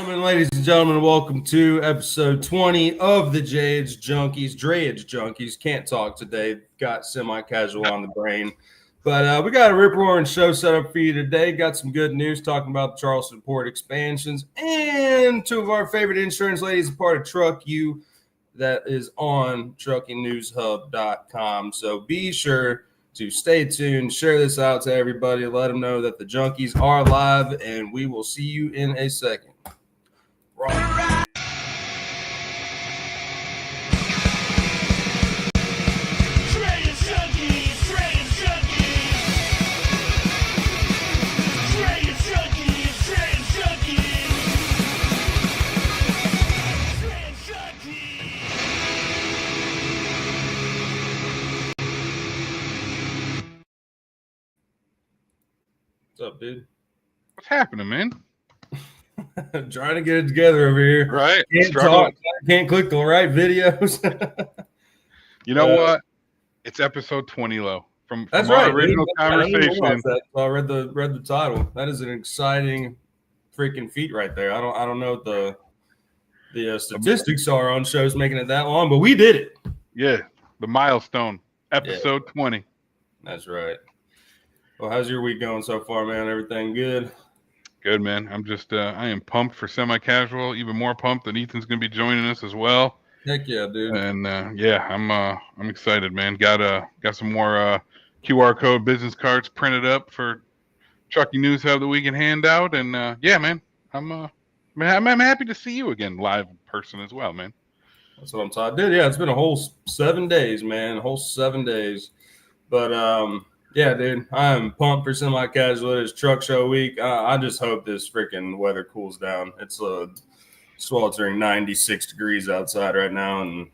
Ladies and gentlemen, welcome to episode 20 of the drayage junkies. Can't talk today, got semi-casual on the brain, but we got a rip-roaring show set up for you today. Got some good news talking about the Charleston port expansions, and two of our favorite insurance ladies, a part of Truck U, that is on truckingnewshub.com. So be sure to stay tuned, share this out to everybody, let them know that the junkies are live, and we will see you in a second. Right. What's up, dude? What's happening, man? I'm trying to get it together over here. Right. Can't talk. Can't click the right videos. You know what? It's episode 20, Lo. From That's our right, original conversation. I read the title. That is an exciting freaking feat right there. I don't know what the statistics are on shows making it that long, but we did it. Yeah, the milestone, episode 20. That's right. Well, how's your week going so far, man? Everything good? Good, man. I'm just I am pumped for semi-casual. Even more pumped that Ethan's going to be joining us as well. Heck yeah, dude. And I'm excited, man. Got some more QR code business cards printed up for Trucking News Hub that we can hand out. And yeah, man, I'm happy to see you again live in person as well, man. That's what I'm talking. Dude, yeah, it's been a whole 7 days, man. A whole 7 days. But yeah, dude, I'm pumped for semi-casual. It's truck show week. I just hope this freaking weather cools down. It's a sweltering 96 degrees outside right now, and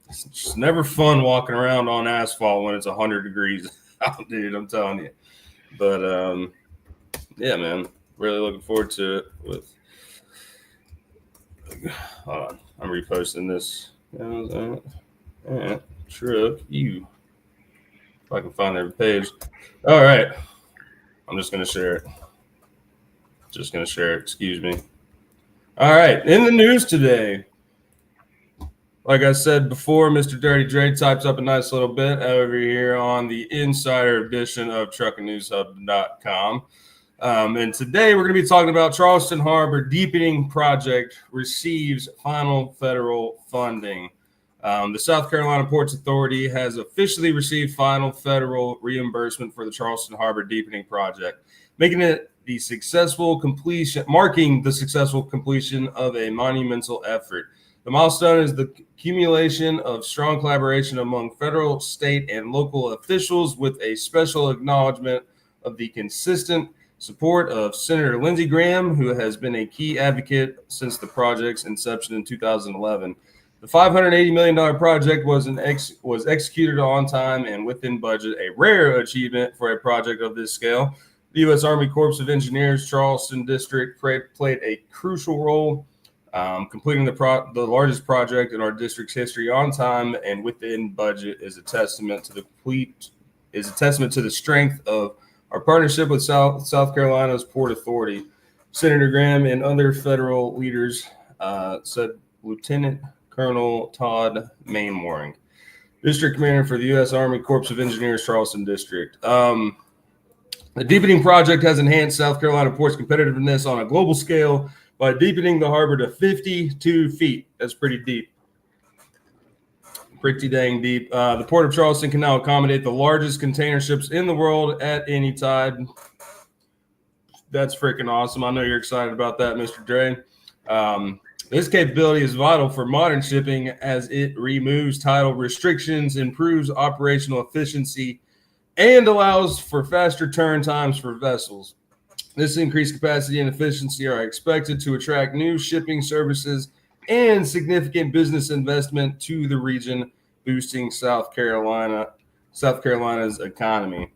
it's just never fun walking around on asphalt when it's 100 degrees out, dude. I'm telling you. But yeah, man, really looking forward to it. Hold on, I'm reposting this. Yeah, Truck U. If I can find every page. All right. I'm just going to share it. Excuse me. All right. In the news today, like I said before, Mr. Dirty Dray types up a nice little bit over here on the insider edition of truckingnewshub.com. And today we're going to be talking about Charleston Harbor Deepening Project receives final federal funding. The South Carolina Ports Authority has officially received final federal reimbursement for the Charleston Harbor Deepening Project, marking the successful completion of a monumental effort. The milestone is the accumulation of strong collaboration among federal, state, and local officials, with a special acknowledgement of the consistent support of Senator Lindsey Graham, who has been a key advocate since the project's inception in 2011. The $580 million project was executed on time and within budget, a rare achievement for a project of this scale. The U.S. Army Corps of Engineers Charleston District played a crucial role, completing the largest project in our district's history on time and within budget is a testament to the strength of our partnership with South Carolina's Port Authority. Senator Graham and other federal leaders said Lieutenant Colonel Todd Mainwaring, District Commander for the U.S. Army Corps of Engineers, Charleston District. The deepening project has enhanced South Carolina port's competitiveness on a global scale by deepening the harbor to 52 feet. That's pretty deep. Pretty dang deep. The Port of Charleston can now accommodate the largest container ships in the world at any tide. That's freaking awesome. I know you're excited about that, Mr. Dray. This capability is vital for modern shipping as it removes tidal restrictions, improves operational efficiency, and allows for faster turn times for vessels. This increased capacity and efficiency are expected to attract new shipping services and significant business investment to the region, boosting South Carolina's economy.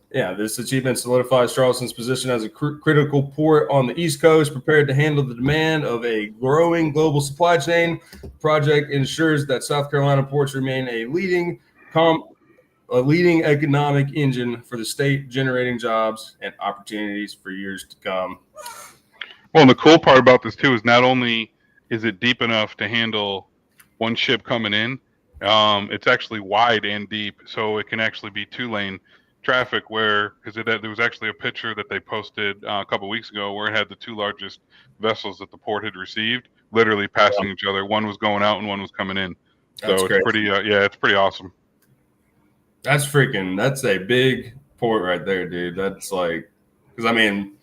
This achievement solidifies Charleston's position as a critical port on the East Coast, prepared to handle the demand of a growing global supply chain. The project ensures that South Carolina ports remain a leading economic engine for the state, generating jobs and opportunities for years to come. Well, and the cool part about this too is not only is it deep enough to handle one ship coming in, it's actually wide and deep, so it can actually be 2-lane traffic. Where because there was actually a picture that they posted a couple weeks ago where it had the two largest vessels that the port had received literally passing each other. One was going out and one was coming in. That's So it's crazy. pretty, it's pretty awesome. That's a big port right there, dude. That's like, because I mean,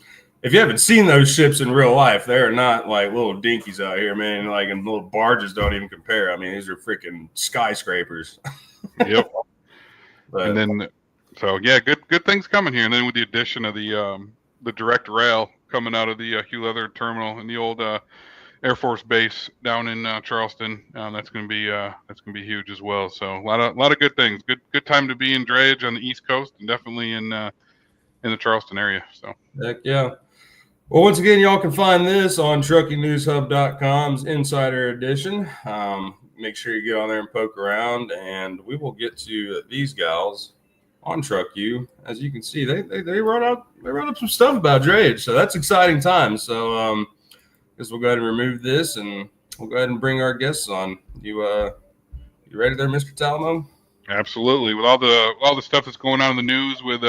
if you haven't seen those ships in real life, they're not like little dinkies out here, man. Like, and little barges don't even compare. I mean, these are freaking skyscrapers. Yep. But, and then, so yeah, good things coming here. And then with the addition of the direct rail coming out of the Hugh Leather terminal in the old Air Force base down in Charleston, that's gonna be huge as well. So a lot of good things. Good time to be in drayage on the East Coast and definitely in the Charleston area. So heck yeah. Well, once again, y'all can find this on TruckingNewsHub.com's Insider Edition. Make sure you get on there and poke around, and we will get to these gals on Truck U. As you can see, they wrote up some stuff about drayage, so that's exciting times. So I guess we'll go ahead and remove this, and we'll go ahead and bring our guests on. You ready there, Mr. Talamo? Absolutely. With all the stuff that's going on in the news with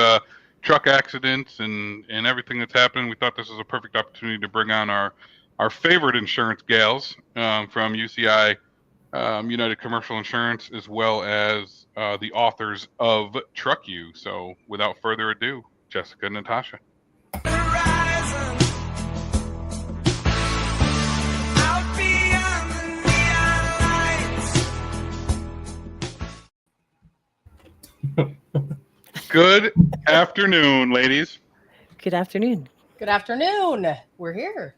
truck accidents and everything that's happening, we thought this was a perfect opportunity to bring on our favorite insurance gals from UCI, United Commercial Insurance, as well as the authors of Truck U. So without further ado, Jessica and Natasha. Good afternoon, ladies. Good afternoon. Good afternoon. We're here.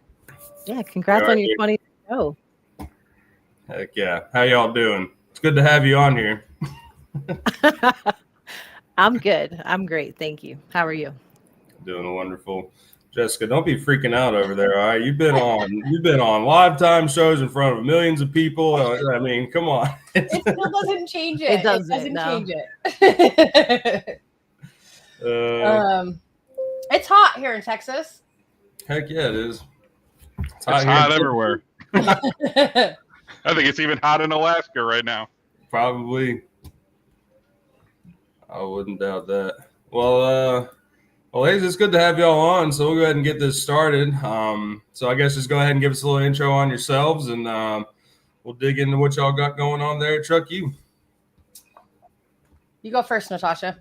Yeah, congrats on your 20th show. Heck yeah. How y'all doing? It's good to have you on here. I'm good. I'm great. Thank you. How are you? Doing wonderful. Jessica, don't be freaking out over there, all right? You've been on live time shows in front of millions of people. I mean, come on. It still doesn't change it. It doesn't change it. It's hot here in Texas. Heck yeah, it is. It's hot everywhere. I think it's even hot in Alaska right now. Probably. I wouldn't doubt that. Well, ladies, it's good to have y'all on. So we'll go ahead and get this started. So I guess just go ahead and give us a little intro on yourselves, and we'll dig into what y'all got going on there at Truck U. You go first, Natasha.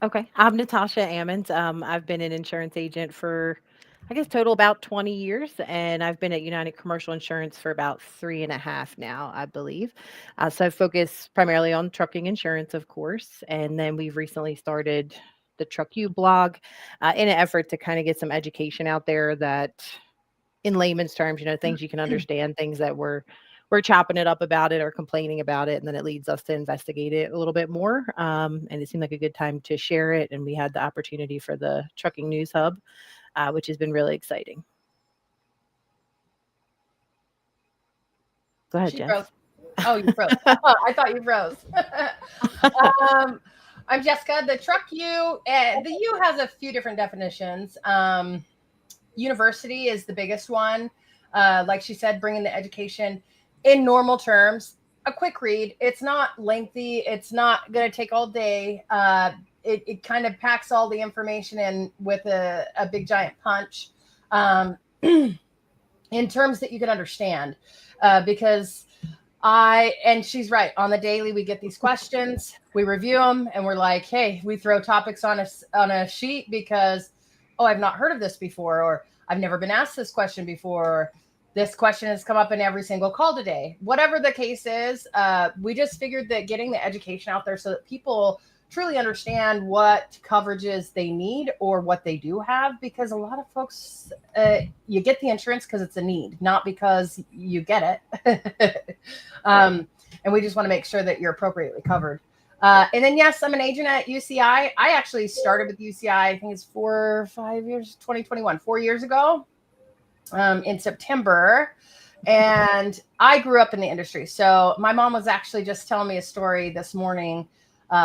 Okay. I'm Natasha Ammons. I've been an insurance agent for, I guess, total about 20 years, and I've been at United Commercial Insurance for about 3.5 now, I believe. So I focus primarily on trucking insurance, of course, and then we've recently started the Truck U blog in an effort to kind of get some education out there that, in layman's terms, things you can understand, things that we're chopping it up about it or complaining about it, and then it leads us to investigate it a little bit more. And it seemed like a good time to share it, and we had the opportunity for the Trucking News Hub, which has been really exciting. Go ahead, Jess. Oh, you froze. I thought you froze. I'm Jessica. The Truck U, the U has a few different definitions. University is the biggest one. Like she said, bringing the education in normal terms. A quick read. It's not lengthy. It's not going to take all day. It kind of packs all the information in with a big giant punch in terms that you can understand. Because and she's right, on the daily we get these questions, we review them, and we're like, hey, we throw topics on a sheet because, I've not heard of this before, or I've never been asked this question before, or this question has come up in every single call today. Whatever the case is, we just figured that getting the education out there so that people truly understand what coverages they need or what they do have, because a lot of folks, you get the insurance because it's a need, not because you get it. And we just want to make sure that you're appropriately covered. And then, yes, I'm an agent at UCI. I actually started with UCI, I think it's 4 or 5 years, 2021, 4 years ago in September. And I grew up in the industry. So my mom was actually just telling me a story this morning. We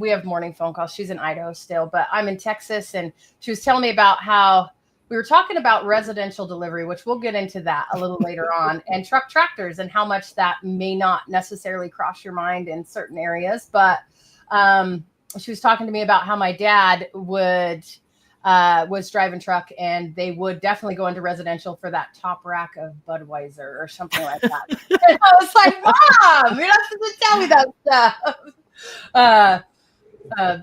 have morning phone calls. She's in Idaho still, but I'm in Texas. And she was telling me about how we were talking about residential delivery, which we'll get into that a little later on, and truck tractors and how much that may not necessarily cross your mind in certain areas. But she was talking to me about how my dad was driving truck, and they would definitely go into residential for that top rack of Budweiser or something like that. And I was like, Mom, you're not supposed to tell me that stuff.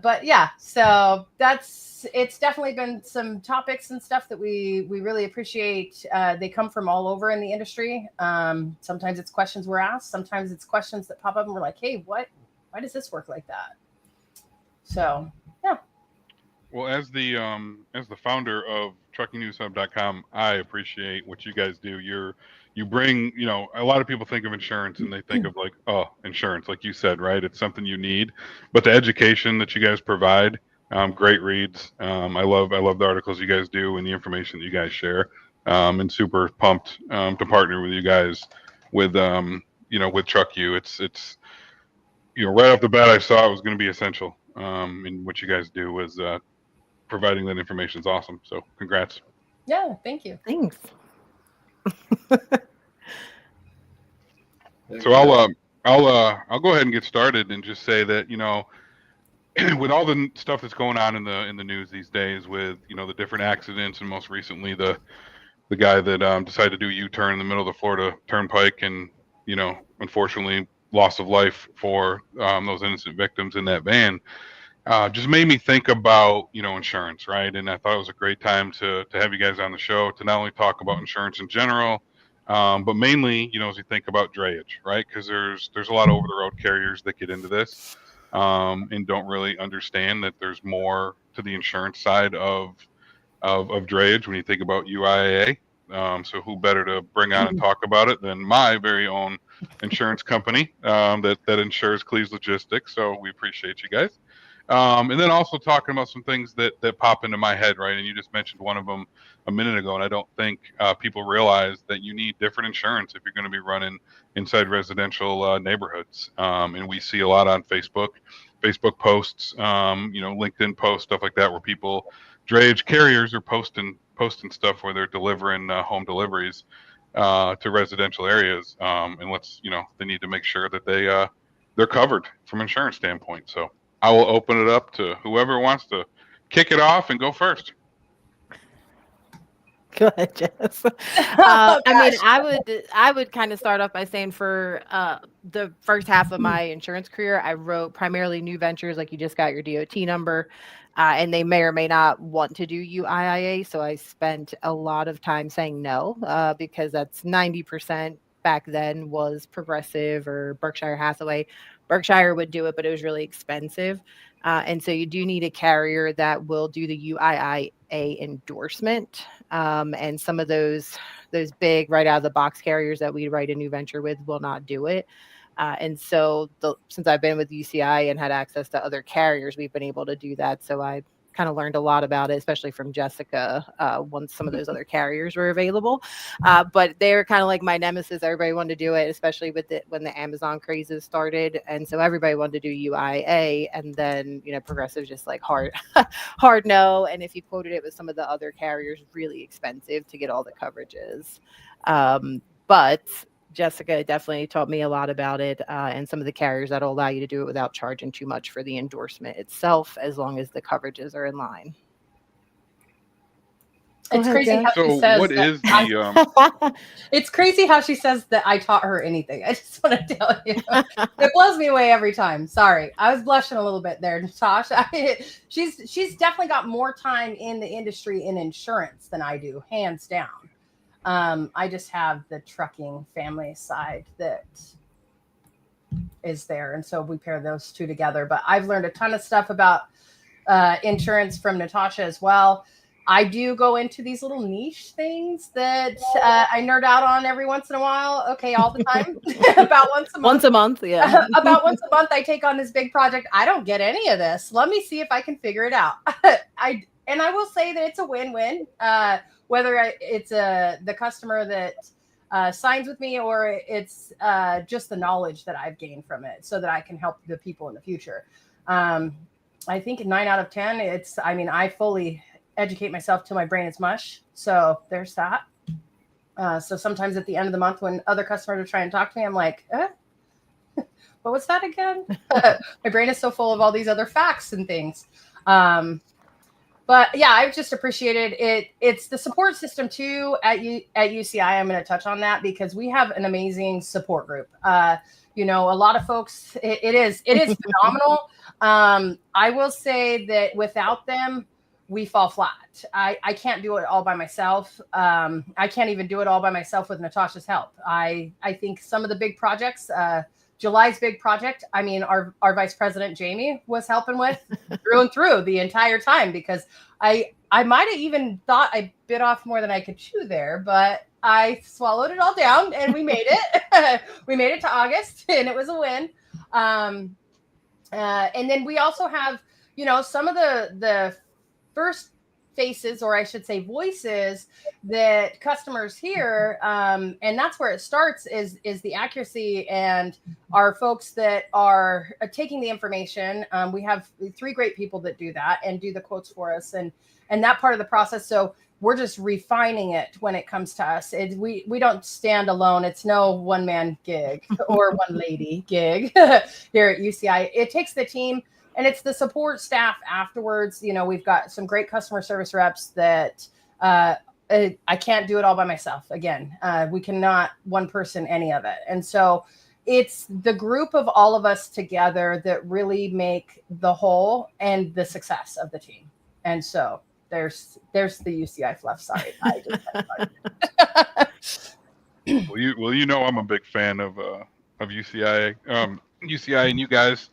But yeah, so it's definitely been some topics and stuff that we really appreciate. They come from all over in the industry. Sometimes it's questions we're asked. Sometimes it's questions that pop up and we're like, hey, why does this work like that? So yeah. Well, as the founder of TruckingNewsHub.com, I appreciate what you guys do. You bring, a lot of people think of insurance and they think of like, oh, insurance, like you said, right? It's something you need, but the education that you guys provide, great reads. I love the articles you guys do and the information that you guys share. And super pumped to partner with you guys with with TruckU. It's right off the bat, I saw it was going to be essential. And what you guys do was providing that information is awesome. So congrats. Yeah, thank you. Thanks. So I'll go ahead and get started and just say that, with all the stuff that's going on in the news these days with, the different accidents, and most recently the guy that decided to do a U-turn in the middle of the Florida Turnpike, and, unfortunately loss of life for those innocent victims in that van, just made me think about, insurance, right? And I thought it was a great time to have you guys on the show to not only talk about insurance in general, but mainly, as you think about drayage, right? Because there's a lot of over-the-road carriers that get into this and don't really understand that there's more to the insurance side of drayage when you think about UIIA. So who better to bring on and talk about it than my very own insurance company that insures Cleve's Logistics. So we appreciate you guys. And then also talking about some things that pop into my head, right? And you just mentioned one of them a minute ago, and I don't think people realize that you need different insurance if you're going to be running inside residential neighborhoods. And we see a lot on Facebook posts, LinkedIn posts, stuff like that, where drayage carriers are posting stuff where they're delivering home deliveries to residential areas. And they need to make sure that they're covered from an insurance standpoint. So I will open it up to whoever wants to kick it off and go first. Go ahead, Jess. I would kind of start off by saying for the first half of my insurance career, I wrote primarily new ventures, like you just got your DOT number, and they may or may not want to do UIIA. So I spent a lot of time saying no, because that's 90% back then was Progressive or Berkshire Hathaway. Berkshire would do it, but it was really expensive. And so you do need a carrier that will do the UIIA endorsement. And some of those big right out of the box carriers that we write a new venture with will not do it. And so since I've been with UCI and had access to other carriers, we've been able to do that. So I kind of learned a lot about it, especially from Jessica, once some of those other carriers were available. But they're kind of like my nemesis. Everybody wanted to do it, especially when the Amazon crazes started. And so everybody wanted to do UIIA, and then, Progressive just like hard no. And if you quoted it with some of the other carriers, really expensive to get all the coverages. But Jessica definitely taught me a lot about it, and some of the carriers that'll allow you to do it without charging too much for the endorsement itself, as long as the coverages are in line. It's crazy how she says what is the it's crazy how she says that I taught her anything. I just want to tell you, it blows me away every time. Sorry, I was blushing a little bit there, Natasha. She's definitely got more time in the industry in insurance than I do, hands down. I just have the trucking family side that is there. And so we pair those two together. But I've learned a ton of stuff about insurance from Natasha as well. I do go into these little niche things that I nerd out on every once in a while. Okay, all the time. About once a month. Once a month, yeah. About once a month, I take on this big project. I don't get any of this. Let me see if I can figure it out. I will say that it's a win-win. Whether it's the customer that signs with me, or it's just the knowledge that I've gained from it, so that I can help the people in the future. I think 9 out of 10, I fully educate myself till my brain is mush. So there's that. So sometimes at the end of the month when other customers are trying to talk to me, I'm like, what was that again? My brain is so full of all these other facts and things. But yeah, I've just appreciated it. It's the support system too at UCI. I'm going to touch on that because we have an amazing support group. You know, a lot of folks, it is phenomenal. I will say that without them, we fall flat. I can't do it all by myself. I can't even do it all by myself with Natasha's help. I think some of the big projects, July's big project, I mean, our vice president, Jamie, was helping with through and through the entire time because I might have even thought I bit off more than I could chew there, but I swallowed it all down and we made it. We made it to August and it was a win. And then we also have, you know, some of the first faces, or I should say voices that customers hear. And that's where it starts is the accuracy and our folks that are taking the information. We have 3 great people that do that and do the quotes for us and that part of the process. So we're just refining it when it comes to us. We don't stand alone. It's no one-man gig or one lady gig here at UCI. It takes the team. And it's the support staff afterwards. You know, we've got some great customer service reps that I can't do it all by myself. Again, we cannot one person any of it. And so it's the group of all of us together that really make the whole and the success of the team. And so there's the UCI fluff. Sorry. Well, you know, I'm a big fan of UCI, UCI and you guys.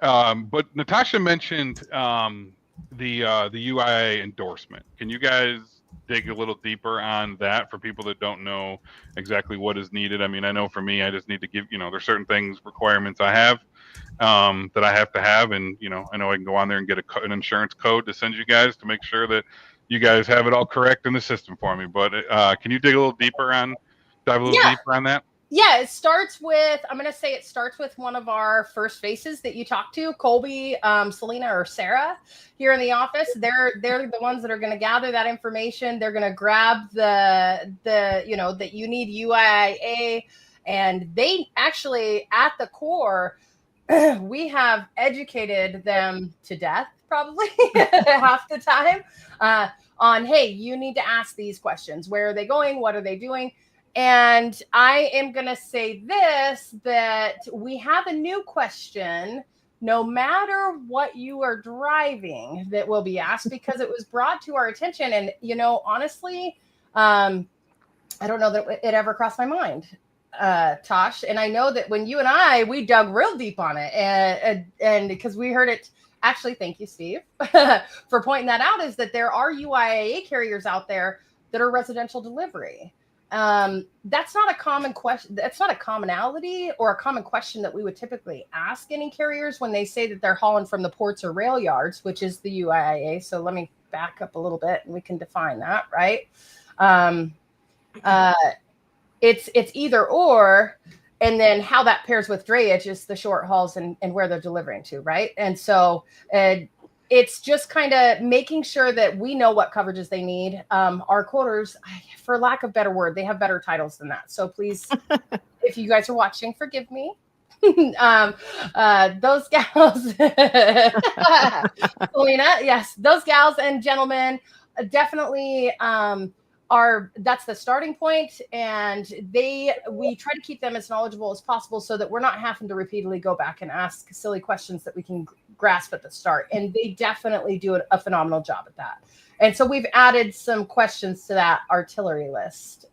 But Natasha mentioned the UIIA endorsement. Can you guys dig a little deeper on that for people that don't know exactly what is needed? I mean, I know for me, I just need to give, you know, there's certain things, requirements I have that I have to have. And, you know I can go on there and get an insurance code to send you guys to make sure that you guys have it all correct in the system for me. But can you dig a little deeper dive a little deeper on that? Yeah, it starts with, I'm going to say it starts with one of our first faces that you talk to, Colby, Selena, or Sarah here in the office. They're the ones that are going to gather that information. They're going to grab the you know, that you need UIIA. And they actually, at the core, we have educated them to death, probably half the time, on, hey, you need to ask these questions. Where are they going? What are they doing? And I am going to say this, that we have a new question, no matter what you are driving, that will be asked because it was brought to our attention. And, you know, honestly, I don't know that it ever crossed my mind, Tosh. And I know that when you and we dug real deep on it and because we heard it. Actually, thank you, Steve, for pointing that out, is that there are UIIA carriers out there that are residential delivery. That's not a common question. That's not a commonality or a common question that we would typically ask any carriers when they say that they're hauling from the ports or rail yards, which is the UIIA. So let me back up a little bit and we can define that, right? It's either or, and then how that pairs with drayage is the short hauls and where they're delivering to, right? And so it's just kind of making sure that we know what coverages they need. Our quoters, for lack of better word, they have better titles than that. So please, if you guys are watching, forgive me. Those gals, Selena, yes, those gals and gentlemen definitely that's the starting point, and we try to keep them as knowledgeable as possible so that we're not having to repeatedly go back and ask silly questions that we can grasp at the start. And they definitely do a phenomenal job at that. And so we've added some questions to that artillery list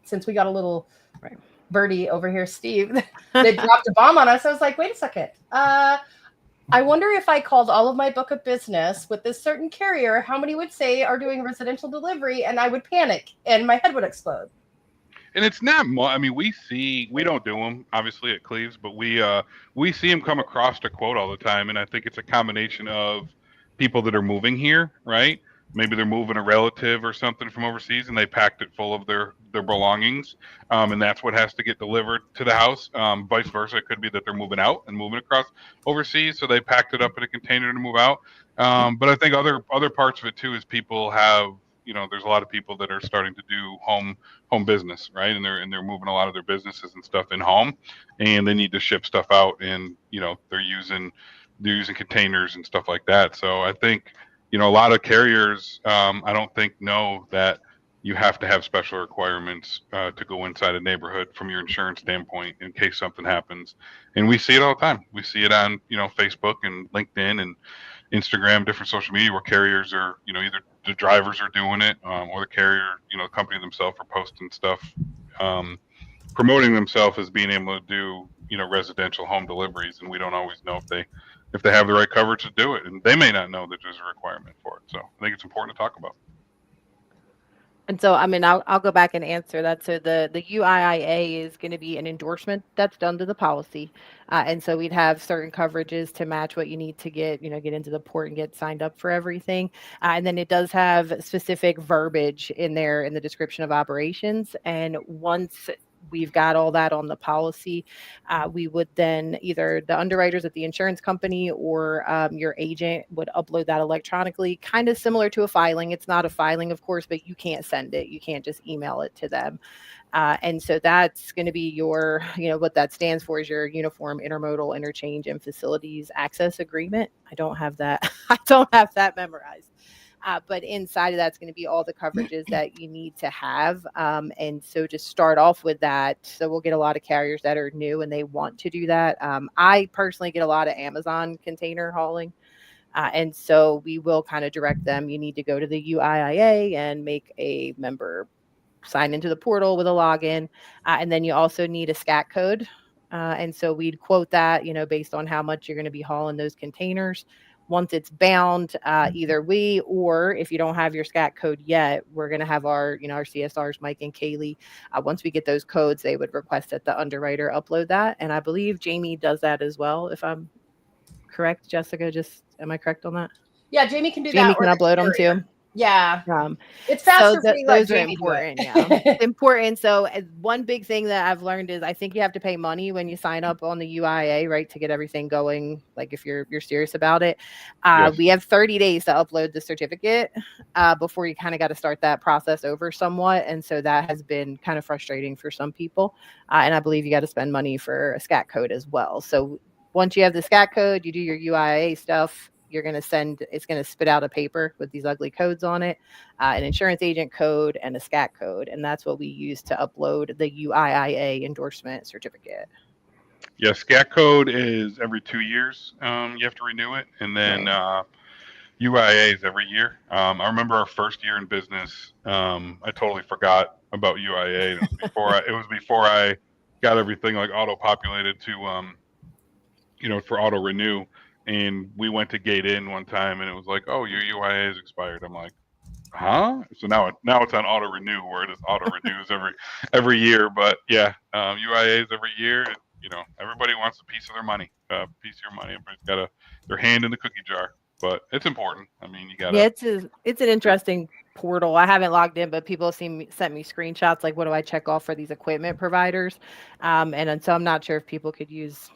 since we got a little birdie over here, Steve, that dropped a bomb on us. I was like, wait a second. I wonder if I called all of my book of business with this certain carrier, how many would say are doing residential delivery, and I would panic and my head would explode. And it's not, I mean, we don't do them obviously at Cleve's, but we see them come across to quote all the time. And I think it's a combination of people that are moving here, right? maybe they're moving a relative or something from overseas and they packed it full of their belongings, and that's what has to get delivered to the house. Vice versa, it could be that they're moving out and moving across overseas, so they packed it up in a container to move out. But I think other parts of it too is people have, there's a lot of people that are starting to do home business, right? And they're moving a lot of their businesses and stuff in home, and they need to ship stuff out, and they're using containers and stuff like that. So I think a lot of carriers, I don't think know that you have to have special requirements to go inside a neighborhood from your insurance standpoint in case something happens. And we see it all the time. We see it on Facebook and LinkedIn and Instagram, different social media where carriers are, either the drivers are doing it, or the carrier, the company themselves are posting stuff, promoting themselves as being able to do, residential home deliveries. And we don't always know if they have the right coverage to do it. And they may not know that there's a requirement for it. So I think it's important to talk about. And so, I mean, I'll go back and answer that. So the UIIA is going to be an endorsement that's done to the policy. And so we'd have certain coverages to match what you need to get into the port and get signed up for everything. And then it does have specific verbiage in there in the description of operations. And once we've got all that on the policy, we would then either the underwriters at the insurance company or your agent would upload that electronically, kind of similar to a filing. It's not a filing, of course, but you can't send it. You can't just email it to them. And so that's going to be your, what that stands for is your Uniform Intermodal Interchange and Facilities Access Agreement. I don't have that. I don't have that memorized. But inside of that's going to be all the coverages that you need to have. And so to start off with that, so we'll get a lot of carriers that are new and they want to do that. I personally get a lot of Amazon container hauling. And so we will kind of direct them. You need to go to the UIIA and make a member sign into the portal with a login. And then you also need a SCAT code. And so we'd quote that, based on how much you're going to be hauling those containers. Once it's bound, either we, or if you don't have your SCAT code yet, we're going to have our CSRs, Mike and Kaylee. Once we get those codes, they would request that the underwriter upload that. And I believe Jamie does that as well. If I'm correct, Jessica, am I correct on that? Yeah, Jamie can do Jamie that. Jamie can upload them too. Yeah. It's faster for those are important. Yeah. Important. So one big thing that I've learned is I think you have to pay money when you sign up on the UIA, right? To get everything going. Like if you're serious about it, yes. We have 30 days to upload the certificate before you kind of got to start that process over somewhat. And so that has been kind of frustrating for some people. And I believe you got to spend money for a SCAT code as well. So once you have the SCAT code, you do your UIA stuff. You're going to it's going to spit out a paper with these ugly codes on it, an insurance agent code and a SCAT code. And that's what we use to upload the UIIA endorsement certificate. Yeah, SCAT code is every 2 years. You have to renew it. And then UIIA is every year. I remember our first year in business, I totally forgot about UIIA. It was before I got everything like auto-populated to, for auto renew. And we went to gate in one time and it was like, oh, your UIA is expired. I'm like, huh? So now it's on auto renew where it is auto renews every year. But yeah, UIA is every year. Everybody wants a piece of their money, Everybody's got their hand in the cookie jar, but it's important. I mean, you got to. Yeah, it's an interesting portal. I haven't logged in, but people sent me screenshots. Like, what do I check off for these equipment providers? And so I'm not sure if people could use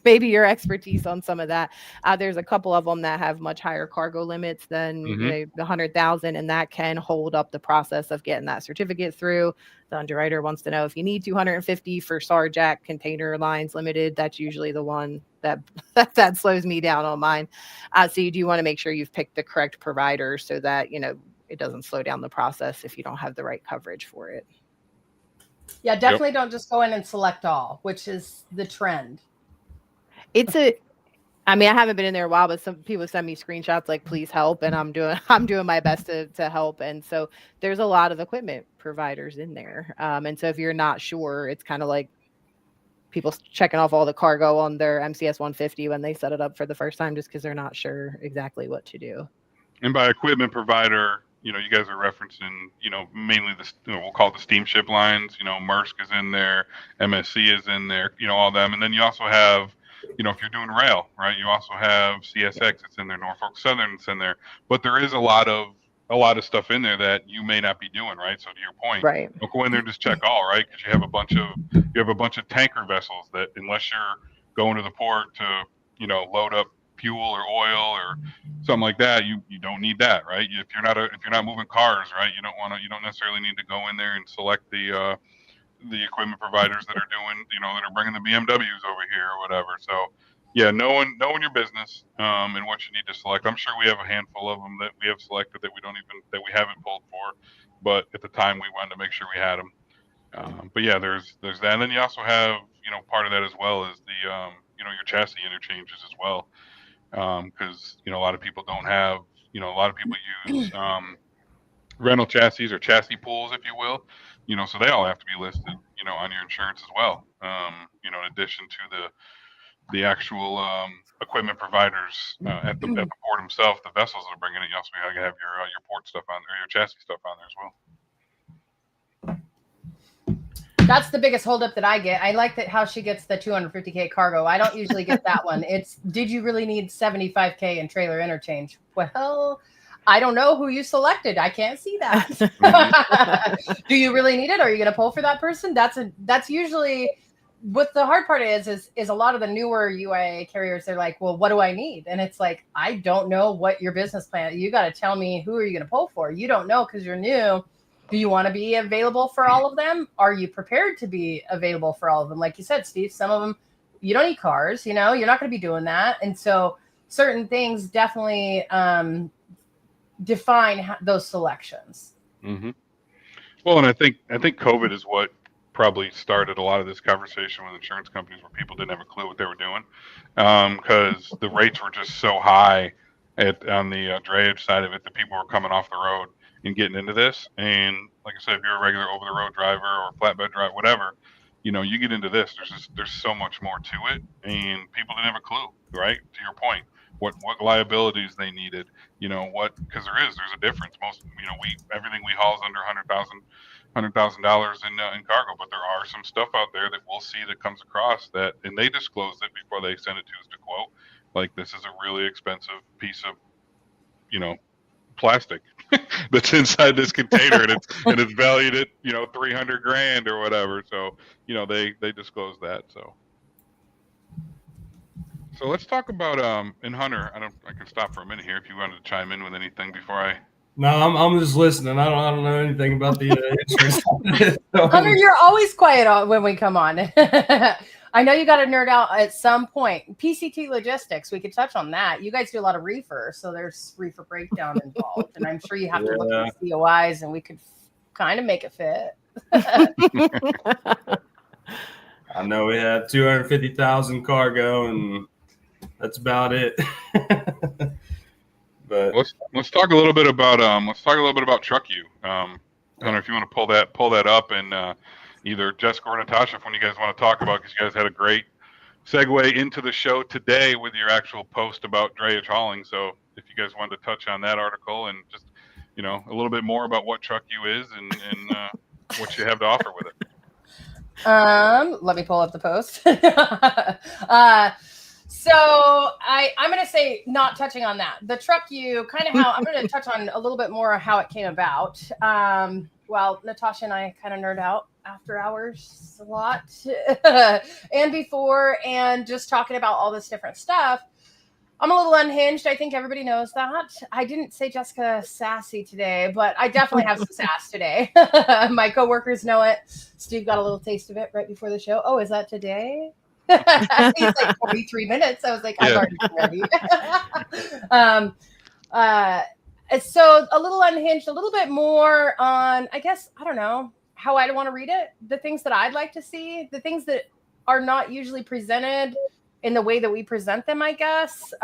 maybe your expertise on some of that. There's a couple of them that have much higher cargo limits than the 100,000, and that can hold up the process of getting that certificate through. The underwriter wants to know if you need 250 for SAR-Jack Container Lines Limited. That's usually the one that slows me down on mine. So you do want to make sure you've picked the correct provider so that it doesn't slow down the process if you don't have the right coverage for it. Yeah, definitely Don't just go in and select all, which is the trend. I haven't been in there a while, but some people send me screenshots like, please help. And I'm doing my best to help. And so there's a lot of equipment providers in there. And so if you're not sure, it's kind of like people checking off all the cargo on their MCS 150 when they set it up for the first time, just because they're not sure exactly what to do. And by equipment provider, you guys are referencing, mainly we'll call it the steamship lines. Maersk is in there, MSC is in there, all them. And then you also have, if you're doing rail, right, you also have CSX, it's in there, Norfolk Southern, it's in there. But there is a lot of a lot of stuff in there that you may not be doing, right? So to your point, Right. don't go in there and just check all, right? Because you have a bunch of tanker vessels that, unless you're going to the port to, load up fuel or oil or something like that, you don't need that, right? If you're not moving cars, right, you don't necessarily need to go in there and select the equipment providers that are doing, that are bringing the BMWs over here or whatever. So yeah, knowing your business and what you need to select. I'm sure we have a handful of them that we have selected that we haven't pulled for, but at the time we wanted to make sure we had them. But yeah, there's that, and then you also have, part of that as well is the your chassis interchanges as well, because a lot of people don't have, a lot of people use rental chassis or chassis pools, if you will, so they all have to be listed, on your insurance as well. In addition to the actual equipment providers at the port themselves, the vessels that are bringing it, you also have your port stuff on there, your chassis stuff on there as well. That's the biggest holdup that I get. I like that how she gets the 250K cargo. I don't usually get that one. It's, did you really need 75K in trailer interchange? Well, I don't know who you selected. I can't see that. Do you really need it? Are you going to pull for that person? That's usually what the hard part is a lot of the newer UIIA carriers. They're like, well, what do I need? And it's like, I don't know what your business plan. You got to tell me, who are you going to pull for? You don't know because you're new. Do you want to be available for all of them? Are you prepared to be available for all of them? Like you said, Steve, some of them, you don't need cars, you're not going to be doing that. And so certain things definitely define those selections. Mm-hmm. Well, and I think COVID is what probably started a lot of this conversation with insurance companies, where people didn't have a clue what they were doing, because the rates were just so high on the drayage side of it that people were coming off the road and getting into this. And like I said, if you're a regular over the road driver or flatbed driver, whatever, you get into this, there's so much more to it, and people didn't have a clue, right? To your point, what liabilities they needed, because there's a difference. Most, everything we haul is under $100,000 in cargo, but there are some stuff out there that we'll see that comes across that, and they disclose it before they send it to us to quote, like, this is a really expensive piece of, plastic that's inside this container, and it's valued at $300,000 or whatever. So they disclose that. So let's talk about and Hunter, I can stop for a minute here if you wanted to chime in with anything before I. No, I'm just listening. I don't know anything about the insurance. Hunter, you're always quiet when we come on. I know you got to nerd out at some point. PCT logistics, we could touch on that. You guys do a lot of reefer, so there's reefer breakdown involved, and I'm sure you have to look at the COIs, and we could kind of make it fit. I know we have 250,000 cargo, and that's about it. But let's talk a little bit about Truck U. Hunter, if you want to pull that up, and either Jessica or Natasha, if one of you guys want to talk about, because you guys had a great segue into the show today with your actual post about drayage hauling. So if you guys wanted to touch on that article and just a little bit more about what Truck U is and what you have to offer with it. Let me pull up the post. So I'm going to say, not touching on that. The Truck U, kind of how I'm going to touch on a little bit more how it came about. Well, Natasha and I kind of nerd out after hours a lot and before, and just talking about all this different stuff. I'm a little unhinged. I think everybody knows that. I didn't say Jessica sassy today, but I definitely have some sass today. My coworkers know it. Steve got a little taste of it right before the show. Oh, is that today? He's like 43 minutes. I was like, I've already been ready. So a little unhinged, a little bit more on, I guess, I don't know how I'd want to read it. The things that I'd like to see, the things that are not usually presented in the way that we present them, I guess,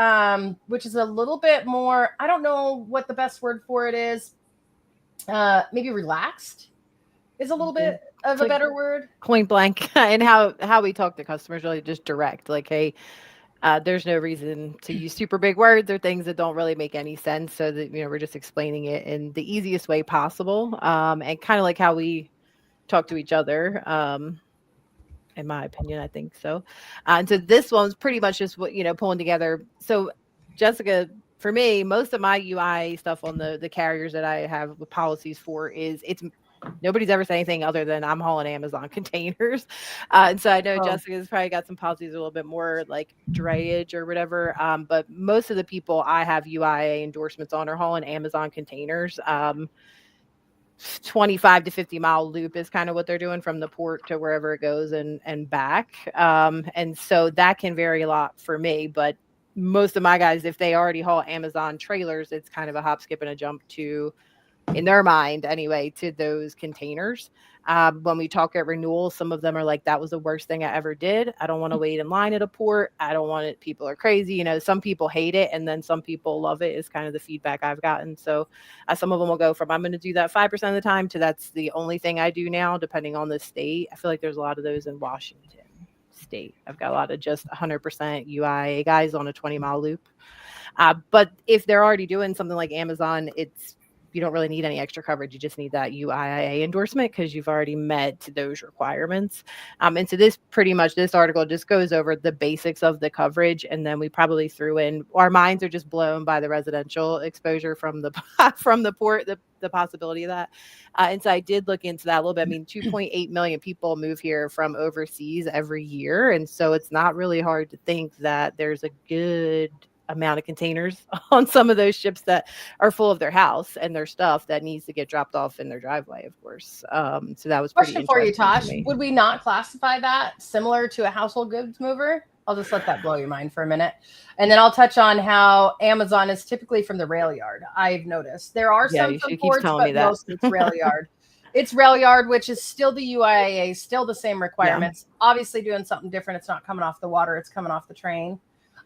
which is a little bit more, I don't know what the best word for it is. Maybe relaxed is a little bit of a better word. Point blank. And how we talk to customers, really just direct, like, hey, there's no reason to use super big words or things that don't really make any sense. So that, we're just explaining it in the easiest way possible. And kind of like how we talk to each other, in my opinion, I think so. And so this one's pretty much just what, pulling together. So Jessica for me, most of my UI stuff on the carriers that I have policies for nobody's ever said anything other than I'm hauling Amazon containers. And so I know Jessica's probably got some policies a little bit more like drayage or whatever. But most of the people I have UIA endorsements on are hauling Amazon containers. 25 to 50 mile loop is kind of what they're doing from the port to wherever it goes and back. And so that can vary a lot for me, but most of my guys, if they already haul Amazon trailers, it's kind of a hop, skip, and a jump to, in their mind anyway, to those containers. When we talk at renewal, some of them are like, that was the worst thing I ever did. I don't want to wait in line at a port. I don't want it. People are crazy. Some people hate it and then some people love it is kind of the feedback I've gotten. So some of them will go from, I'm going to do that 5% of the time to that's the only thing I do now, depending on the state. I feel like there's a lot of those in Washington State. I've got a lot of just 100% UIA guys on a 20-mile loop. But if they're already doing something like Amazon, you don't really need any extra coverage. You just need that UIIA endorsement because you've already met those requirements. And so this article just goes over the basics of the coverage. And then we probably threw in, our minds are just blown by the residential exposure from the port, the possibility of that. And so I did look into that a little bit. I mean, 2.8 million people move here from overseas every year. And so it's not really hard to think that there's a good amount of containers on some of those ships that are full of their house and their stuff that needs to get dropped off in their driveway, of course. So that was pretty Question for you, interesting Tosh. to me. Would we not classify that similar to a household goods mover? I'll just let that blow your mind for a minute. And then I'll touch on how Amazon is typically from the rail yard. I've noticed there are some from ports, but most it's rail yard. It's rail yard, which is still the UIIA, still the same requirements. Yeah. Obviously doing something different. It's not coming off the water. It's coming off the train.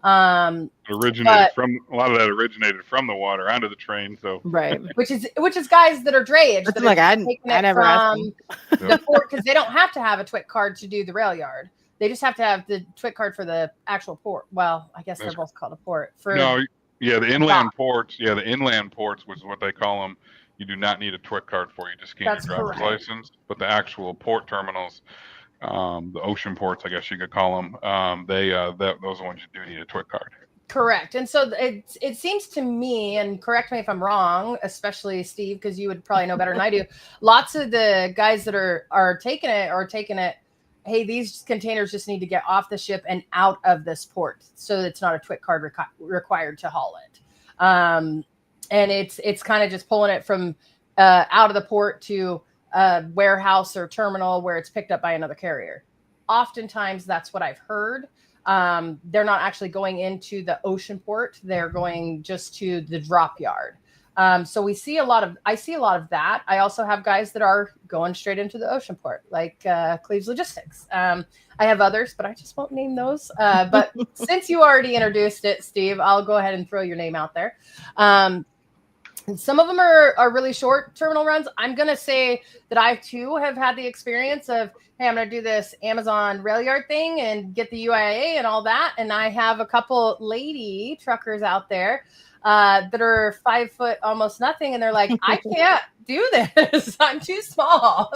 A lot of that originated from the water onto the train, so right, which is guys that are drayage. That's like I never asked the port because they don't have to have a TWIC card to do the rail yard. They just have to have the TWIC card for the actual port. Well, I guess they're both called a port. The inland ports. Yeah, the inland ports, which is what they call them. You do not need a TWIC card for. You just scan your driver's license. But the actual port terminals, the ocean ports, I guess you could call them, those are the ones you do need a TWIC card. Correct. And so it seems to me, and correct me if I'm wrong, especially Steve, because you would probably know better than I do. Lots of the guys that are taking it, hey, these containers just need to get off the ship and out of this port, so it's not a TWIC card required to haul it. And it's kind of just pulling it from out of the port to a warehouse or terminal where it's picked up by another carrier. Oftentimes, that's what I've heard. They're not actually going into the ocean port; they're going just to the drop yard. So I see a lot of that. I also have guys that are going straight into the ocean port, like Cleve's Logistics. I have others, but I just won't name those. But since you already introduced it, Steve, I'll go ahead and throw your name out there. Some of them are really short terminal runs. I'm going to say that I, too, have had the experience of, hey, I'm going to do this Amazon rail yard thing and get the UIA and all that. And I have a couple lady truckers out there that are 5 foot, almost nothing. And they're like, I can't do this. I'm too small.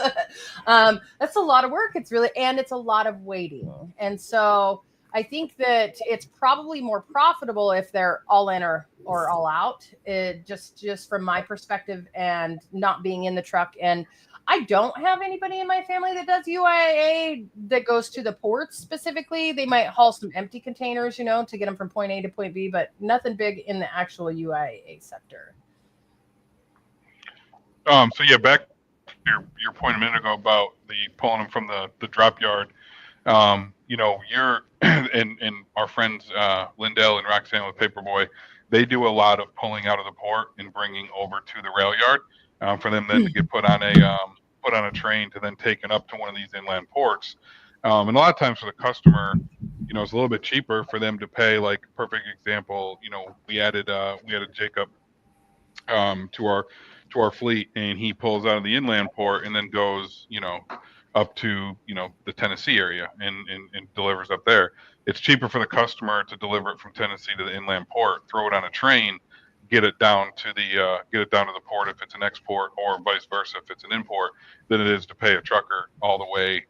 That's a lot of work. It's a lot of waiting. And so I think that it's probably more profitable if they're all in or all out, just from my perspective and not being in the truck. And I don't have anybody in my family that does UIA that goes to the ports specifically. They might haul some empty containers, to get them from point A to point B, but nothing big in the actual UIA sector. So yeah, back to your point a minute ago about the pulling them from the drop yard. You're and our friends Lindell and Roxanne with Paperboy, they do a lot of pulling out of the port and bringing over to the rail yard for them then to get put on a train to then taken up to one of these inland ports. And a lot of times for the customer, it's a little bit cheaper for them to pay. Like, perfect example, we added Jacob to our fleet, and he pulls out of the inland port and then goes up to the Tennessee area and delivers up there. It's cheaper for the customer to deliver it from Tennessee to the inland port, throw it on a train, get it down to the port if it's an export, or vice versa if it's an import, than it is to pay a trucker all the way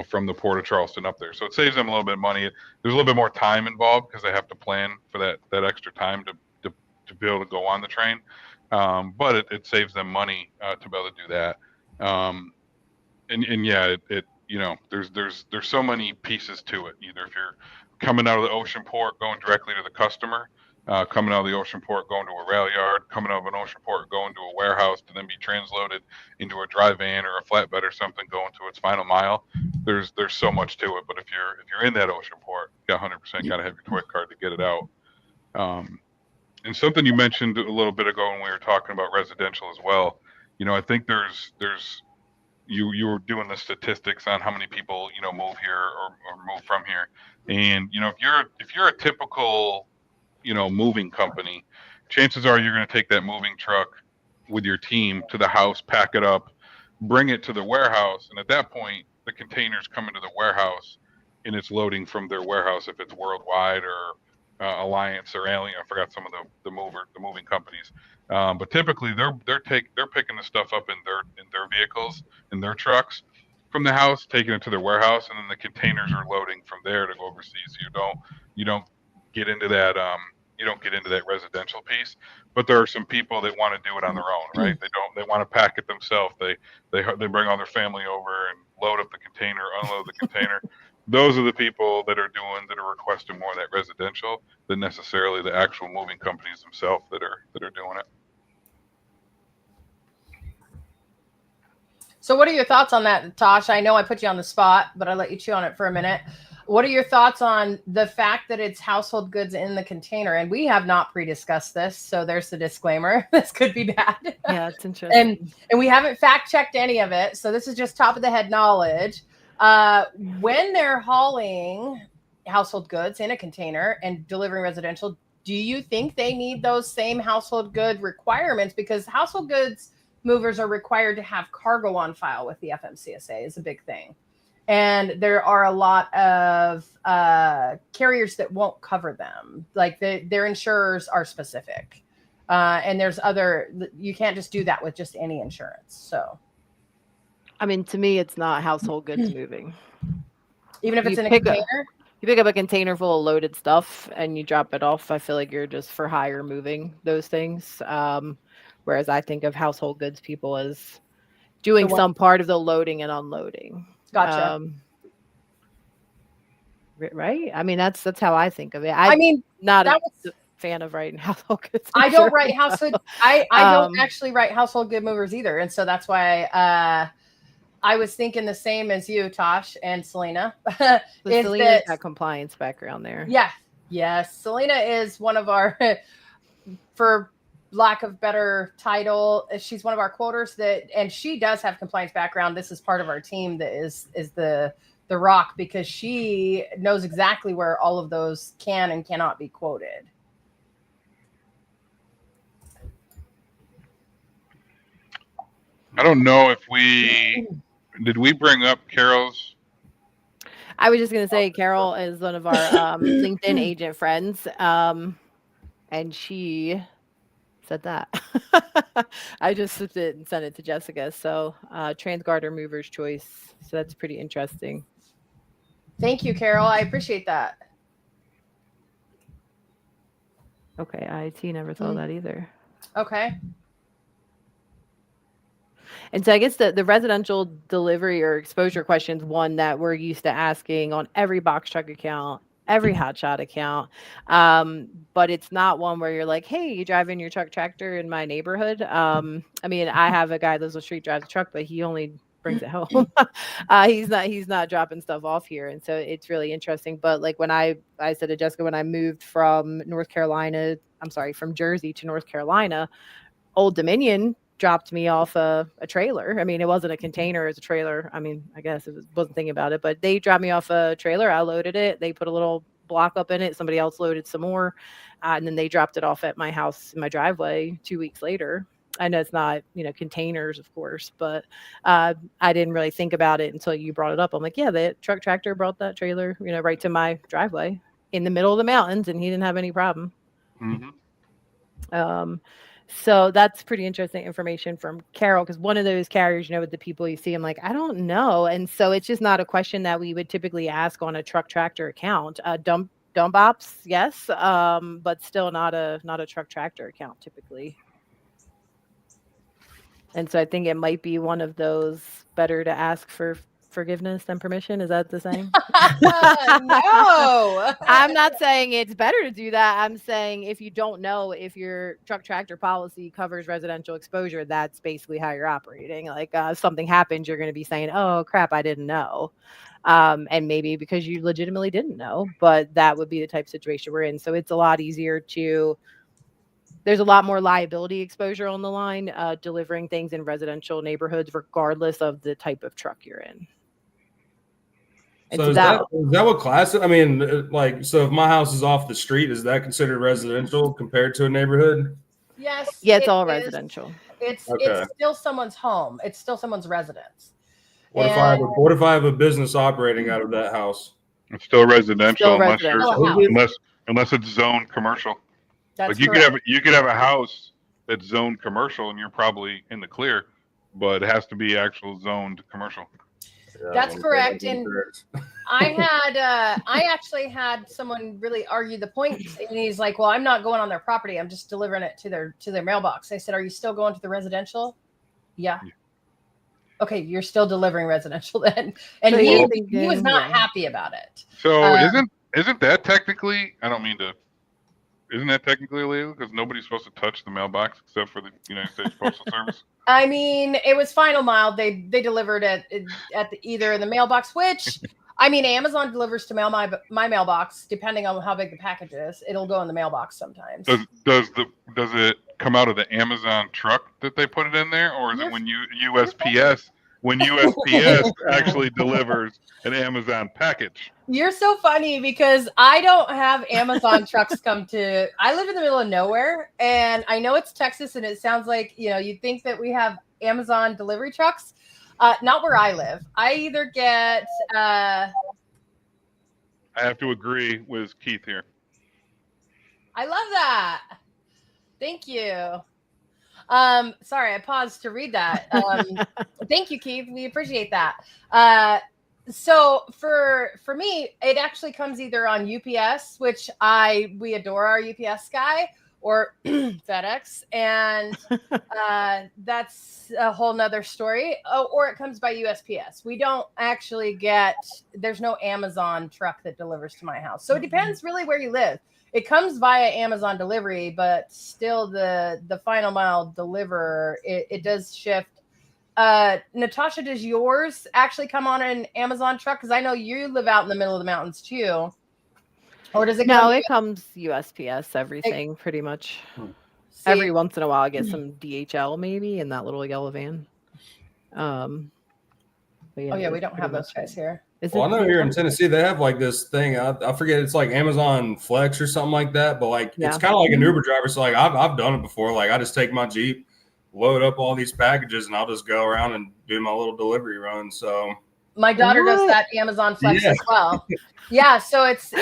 from the port of Charleston up there. So it saves them a little bit of money. There's a little bit more time involved because they have to plan for that extra time to to be able to go on the train. But it saves them money to be able to do that. And yeah, it you know, there's so many pieces to it. Either if you're coming out of the ocean port, going directly to the customer, coming out of the ocean port, going to a rail yard, coming out of an ocean port, going to a warehouse to then be transloaded into a dry van or a flatbed or something, going to its final mile. There's so much to it. But if you're in that ocean port, you 100% got to have your toy card to get it out. And something you mentioned a little bit ago when we were talking about residential as well. You know, I think there's you were doing the statistics on how many people, you know, move here or move from here. And, you know, if you're a typical, you know, moving company, chances are you're going to take that moving truck with your team to the house, pack it up, bring it to the warehouse. And at that point, the containers come into the warehouse and it's loading from their warehouse if it's Worldwide or Alliance or Alien. I forgot some of the moving companies. But typically they're picking the stuff up in their vehicles, in their trucks from the house, taking it to their warehouse, and then the containers are loading from there to go overseas. So you don't get into that residential piece. But there are some people that want to do it on their own, right? They want to pack it themselves. They bring all their family over and load up the container, unload the container. Those are the people that are requesting more of that residential than necessarily the actual moving companies themselves that are doing it. So what are your thoughts on that, Natasha? I know I put you on the spot, but I'll let you chew on it for a minute. What are your thoughts on the fact that it's household goods in the container? And we have not pre-discussed this, so there's the disclaimer. This could be bad. Yeah, it's interesting. And we haven't fact-checked any of it, so this is just top-of-the-head knowledge. When they're hauling household goods in a container and delivering residential, do you think they need those same household good requirements? Because household goods movers are required to have cargo on file with the FMCSA is a big thing. And there are a lot of carriers that won't cover them. Like their insurers are specific. And you can't just do that with just any insurance. So, I mean, to me, it's not household goods moving. Even if it's in a container? You pick up a container full of loaded stuff and you drop it off. I feel like you're just for hire moving those things. Whereas I think of household goods people as doing some part of the loading and unloading. Gotcha. Right? I mean, that's how I think of it. Not a fan of writing household goods. I don't write household. I don't actually write household good movers either, and so that's why I was thinking the same as you, Tosh and Selena. Selena's got compliance background there. Yeah, yes. Selena is one of our, for lack of better title, she's one of our quoters and she does have compliance background. This is part of our team that is the rock, because she knows exactly where all of those can and cannot be quoted. I don't know if did we bring up Carol's? I was just going to say Carol is one of our LinkedIn agent friends. And she said that. I just slipped it and sent it to Jessica. So TransGuard Mover's Choice. So that's pretty interesting. Thank you, Carol. I appreciate that. Okay. IT never saw that either. Okay. And so I guess the residential delivery or exposure question is one that we're used to asking on every box truck account, every hotshot account. But it's not one where you're like, hey, you driving your truck tractor in my neighborhood? I mean, I have a guy that lives on the street, drives a truck, but he only brings it home. He's not dropping stuff off here. And so it's really interesting. But like when I said to Jessica, when I moved from Jersey to North Carolina, Old Dominion dropped me off a trailer. I mean, it wasn't a container, it was a trailer. I mean, I guess wasn't thinking about it, but they dropped me off a trailer. I loaded it. They put a little block up in it. Somebody else loaded some more. And then they dropped it off at my house in my driveway 2 weeks later. I know it's not, containers, of course, but I didn't really think about it until you brought it up. I'm like, yeah, the truck tractor brought that trailer, right to my driveway in the middle of the mountains, and he didn't have any problem. Mm-hmm. So that's pretty interesting information from Carol, because one of those carriers, with the people you see, I'm like, I don't know. And so it's just not a question that we would typically ask on a truck tractor account. Dump dump ops, yes, but still not a truck tractor account typically. And so I think it might be one of those better to ask for forgiveness than permission. Is that the same? No. I'm not saying it's better to do that. I'm saying if you don't know if your truck tractor policy covers residential exposure, that's basically how you're operating. Like if something happens, you're going to be saying, oh crap, I didn't know. And maybe because you legitimately didn't know, but that would be the type of situation we're in. So it's a lot easier there's a lot more liability exposure on the line, delivering things in residential neighborhoods, regardless of the type of truck you're in. So is that what class? I mean, like, so if my house is off the street, is that considered residential compared to a neighborhood? Yes. Yeah, it's all residential. It's still someone's home. It's still someone's residence. What if I have a business operating out of that house? It's still residential, Unless it's zoned commercial. That's like correct. you could have a house that's zoned commercial and you're probably in the clear, but it has to be actual zoned commercial. Yeah, that's correct. And I actually had someone really argue the point, and he's like, well, I'm not going on their property. I'm just delivering it to their mailbox. I said, are you still going to the residential? Yeah. Okay, you're still delivering residential then. And So he was not happy about it. So isn't that technically, isn't that technically illegal? Because nobody's supposed to touch the mailbox except for the United States Postal Service. I mean, it was final mile. They delivered it at either in the mailbox, which I mean, Amazon delivers to my mailbox depending on how big the package is. It'll go in the mailbox sometimes. Does it come out of the Amazon truck that they put it in there, or is it when USPS actually delivers an Amazon package? You're so funny because I don't have Amazon trucks come to. I live in the middle of nowhere, and I know it's Texas, and it sounds like you'd think that we have Amazon delivery trucks. Not where I live. I either get. I have to agree with Keith here. I love that. Thank you. Sorry, I paused to read that. Thank you, Keith. We appreciate that. So for me, it actually comes either on UPS, which we adore our UPS guy, or FedEx, and that's a whole nother story. Or it comes by USPS. We don't actually there's no Amazon truck that delivers to my house. So it depends really where you live. It comes via Amazon delivery, but still the final mile deliverer, it does shift. Natasha, does yours actually come on an Amazon truck? Because I know you live out in the middle of the mountains too. Or does it? No, it comes USPS, everything pretty much. Every once in a while, I get some DHL maybe in that little yellow van. Yeah, we don't have those guys here. Well, I know here in Tennessee they have like this thing. I forget, it's like Amazon Flex or something like that. But like it's kind of like an Uber driver. So like I've done it before. Like I just take my Jeep, load up all these packages, and I'll just go around and do my little delivery run. So my daughter does that Amazon Flex as well. Yeah, so it's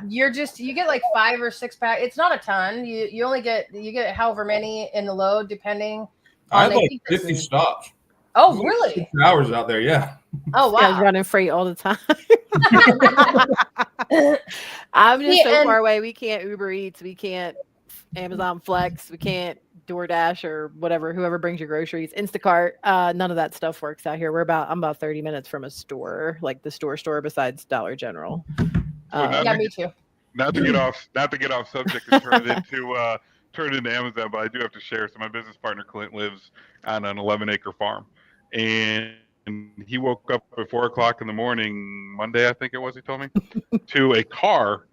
you get like 5 or 6 packs. It's not a ton. You only get however many in the load depending. I have like 50 stops. Oh, really? 6 hours out there, yeah. Oh, wow. I was running freight all the time. I'm just so far away. We can't Uber Eats. We can't Amazon Flex. We can't DoorDash or whatever, whoever brings your groceries. Instacart. None of that stuff works out here. I'm about 30 minutes from a store, like the store besides Dollar General. Yeah, me too. Not to get off subject and turn it into Amazon, but I do have to share. So my business partner Clint lives on an 11-acre farm, and he woke up at 4:00 in the morning, Monday, I think it was, he told me, to a car,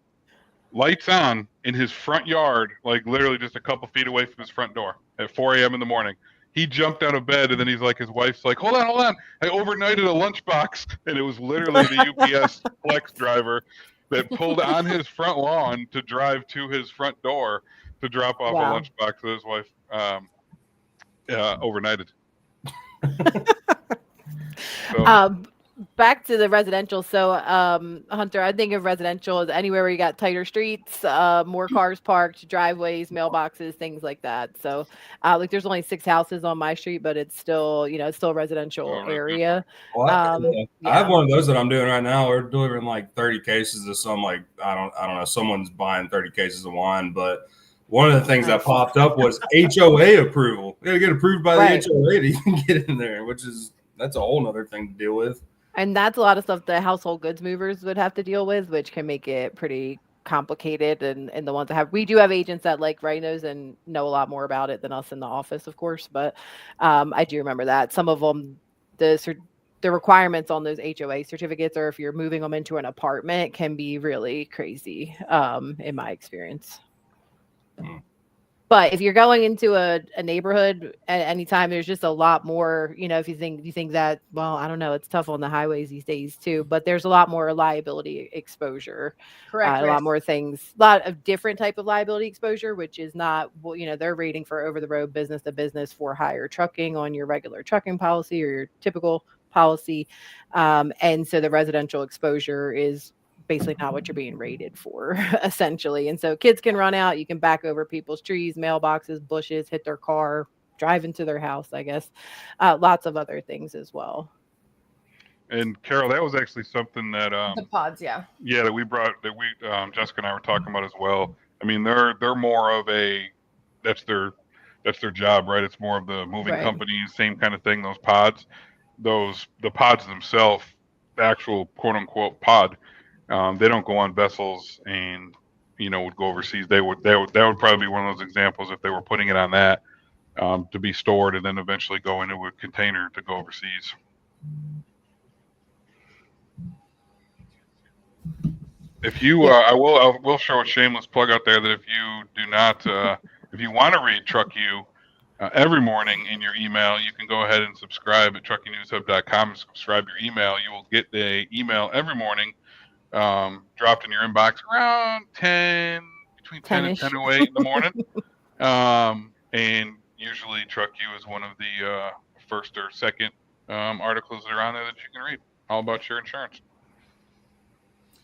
lights on, in his front yard, like literally just a couple feet away from his front door at 4 a.m. in the morning. He jumped out of bed, and then he's like, his wife's like, hold on. I overnighted a lunchbox, and it was literally the UPS Flex driver that pulled on his front lawn to drive to his front door to drop off a lunchbox that his wife overnighted. But back to the residential. So, Hunter, I think of residential as anywhere where you got tighter streets, more cars parked, driveways, mailboxes, things like that. So, like there's only 6 houses on my street, but it's still, it's still a residential area. Well, I have Yeah. one of those that I'm doing right now. We're delivering like 30 cases of some, like, I don't know, someone's buying 30 cases of wine, but one of the things that Nice. popped up was HOA approval. You gotta get approved by Right. the HOA to even get in there, that's a whole nother thing to deal with. And that's a lot of stuff the household goods movers would have to deal with, which can make it pretty complicated. And the ones that we do have agents that like rhinos and know a lot more about it than us in the office, of course. But I do remember that some of them, the requirements on those HOA certificates, or if you're moving them into an apartment, can be really crazy, in my experience. But if you're going into a neighborhood at any time, there's just a lot more, if you think that, well, I don't know, it's tough on the highways these days too, but there's a lot more liability exposure. Correct. A lot more things, a lot of different type of liability exposure, which is not, well, they're rating for over the road business to business for hire trucking on your regular trucking policy or your typical policy. And so the residential exposure is basically not what you're being rated for, essentially. And so kids can run out, you can back over people's trees, mailboxes, bushes, hit their car, drive into their house, I guess. Lots of other things as well. And Carol, that was actually something that the pods, yeah, that we brought, that we Jessica and I were talking about as well. I mean, they're more of that's their job, right? It's more of the moving companies, same kind of thing. Those pods, the pods themselves, the actual quote unquote pod, they don't go on vessels and would go overseas. That would probably be one of those examples if they were putting it on that to be stored and then eventually go into a container to go overseas. If you, I will show a shameless plug out there that if you do not, if you want to read Truck U every morning in your email, you can go ahead and subscribe at truckingnewshub.com and subscribe your email. You will get the email every morning dropped in your inbox around between 10 and 10:08 in the morning. And usually Truck U is one of the first or second articles that are on there that you can read all about your insurance.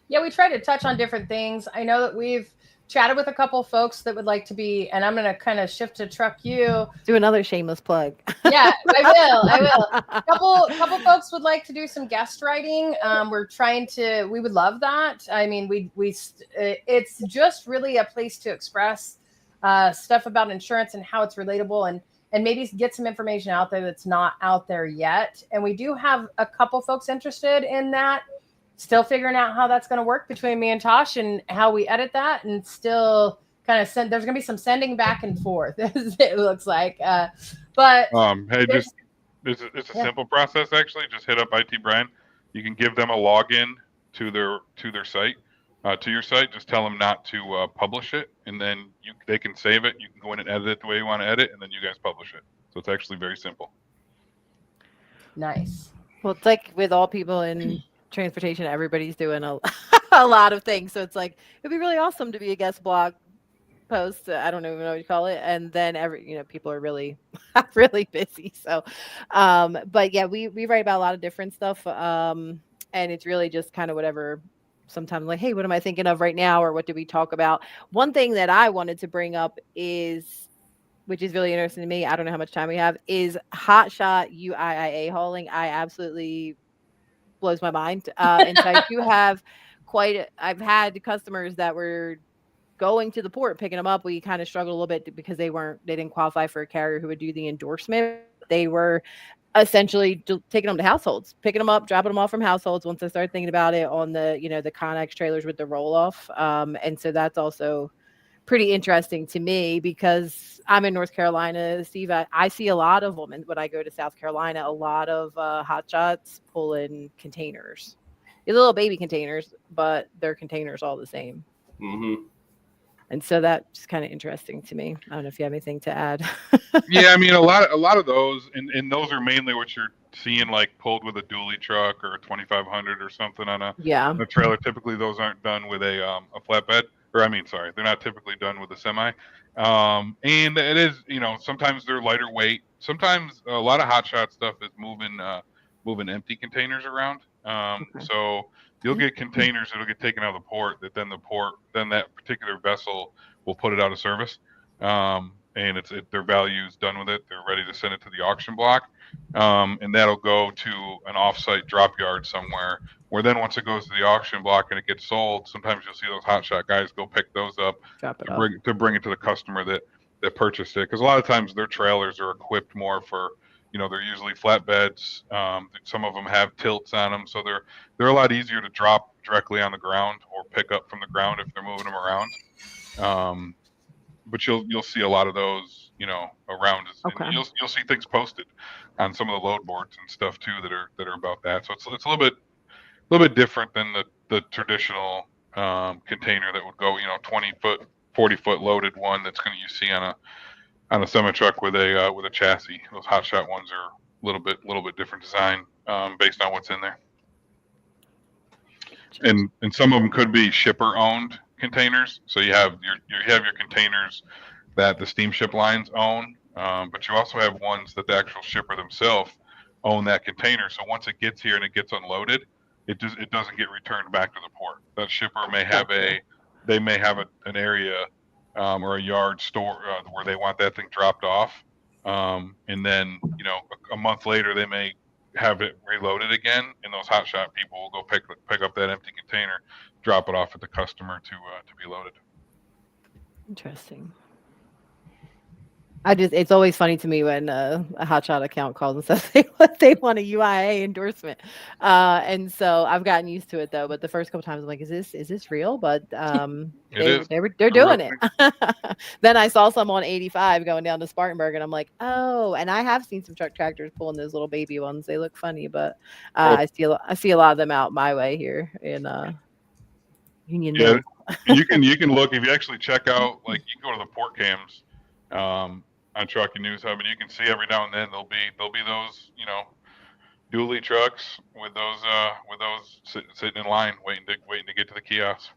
Yeah, we try to touch on different things. I know that we've chatted with a couple folks that would like to be, and I'm going to kind of shift to Truck U. Do another shameless plug. Yeah, I will. Couple folks would like to do some guest writing. We would love that. I mean, it's just really a place to express stuff about insurance and how it's relatable and maybe get some information out there that's not out there yet. And we do have a couple folks interested in that. Still figuring out how that's going to work between me and Tosh and how we edit that, and still kind of there's going to be some sending back and forth, as it looks like. But hey, it's a simple process actually. Just hit up IT Brian. You can give them a login to their site, to your site. Just tell them not to publish it, and then they can save it. You can go in and edit it the way you want to edit, and then you guys publish it. So it's actually very simple. Nice. Well, it's like with all people in transportation, everybody's doing a lot of things, so it's like it'd be really awesome to be a guest blog post. I don't even know what you call it, and then people are really really busy. So but yeah, we write about a lot of different stuff, and it's really just kind of whatever. Sometimes like, hey, what am I thinking of right now, or what did we talk about? One thing that I wanted to bring up is, which is really interesting to me, I don't know how much time we have, is hotshot UIIA hauling. I absolutely blows my mind. And so I do have I've had customers that were going to the port, picking them up. We kind of struggled a little bit because they didn't qualify for a carrier who would do the endorsement. They were essentially taking them to households, picking them up, dropping them off from households once I started thinking about it on the, the Connex trailers with the roll off. And so that's also pretty interesting to me because I'm in North Carolina, Steve. I see a lot of them, and when I go to South Carolina, a lot of hotshots pulling containers. They're little baby containers, but they're containers all the same. Mm-hmm. And so that's kind of interesting to me. I don't know if you have anything to add. Yeah, I mean, a lot of those, and those are mainly what you're seeing, like pulled with a dually truck or a 2500 or something on a trailer. Typically, those aren't done with a flatbed. They're not typically done with a semi. And it is, sometimes they're lighter weight. Sometimes a lot of hotshot stuff is moving moving empty containers around. Okay. So you'll get containers that'll get taken out of the port that then that particular vessel will put it out of service. And their value is done with it. They're ready to send it to the auction block. And that'll go to an offsite drop yard somewhere where then once it goes to the auction block and it gets sold, sometimes you'll see those hotshot guys go pick those up to bring it to the customer that purchased it. Because a lot of times their trailers are equipped more for, they're usually flatbeds. Some of them have tilts on them, so they're a lot easier to drop directly on the ground or pick up from the ground if they're moving them around. But you'll see a lot of those, around. Okay. You'll see things posted on some of the load boards and stuff too that are about that. So it's a little bit different than the traditional container that would go, 20-foot, 40-foot loaded one that's going to you see on a semi truck with a chassis. Those hotshot ones are a little bit different design based on what's in there. And some of them could be shipper owned containers. So you have your containers that the steamship lines own, but you also have ones that the actual shipper themselves own that container. So once it gets here and it gets unloaded, it doesn't get returned back to the port. That shipper may have an area or a yard store where they want that thing dropped off, and then a month later they may have it reloaded again, and those hotshot people will go pick up that empty container, drop it off at the customer to be loaded. Interesting. It's always funny to me when a hotshot account calls and says they want a UIIA endorsement. And so I've gotten used to it though, but the first couple times I'm like, is this real? But they're doing it. Then I saw some on 85 going down to Spartanburg and I'm like, oh, and I have seen some truck tractors pulling those little baby ones. They look funny, but I see a lot of them out my way here in Union. Yeah, you can look if you actually check out, like you can go to the port cams on Trucking News Hub, and you can see every now and then there'll be those dually trucks with those sitting in line waiting to get to the kiosk.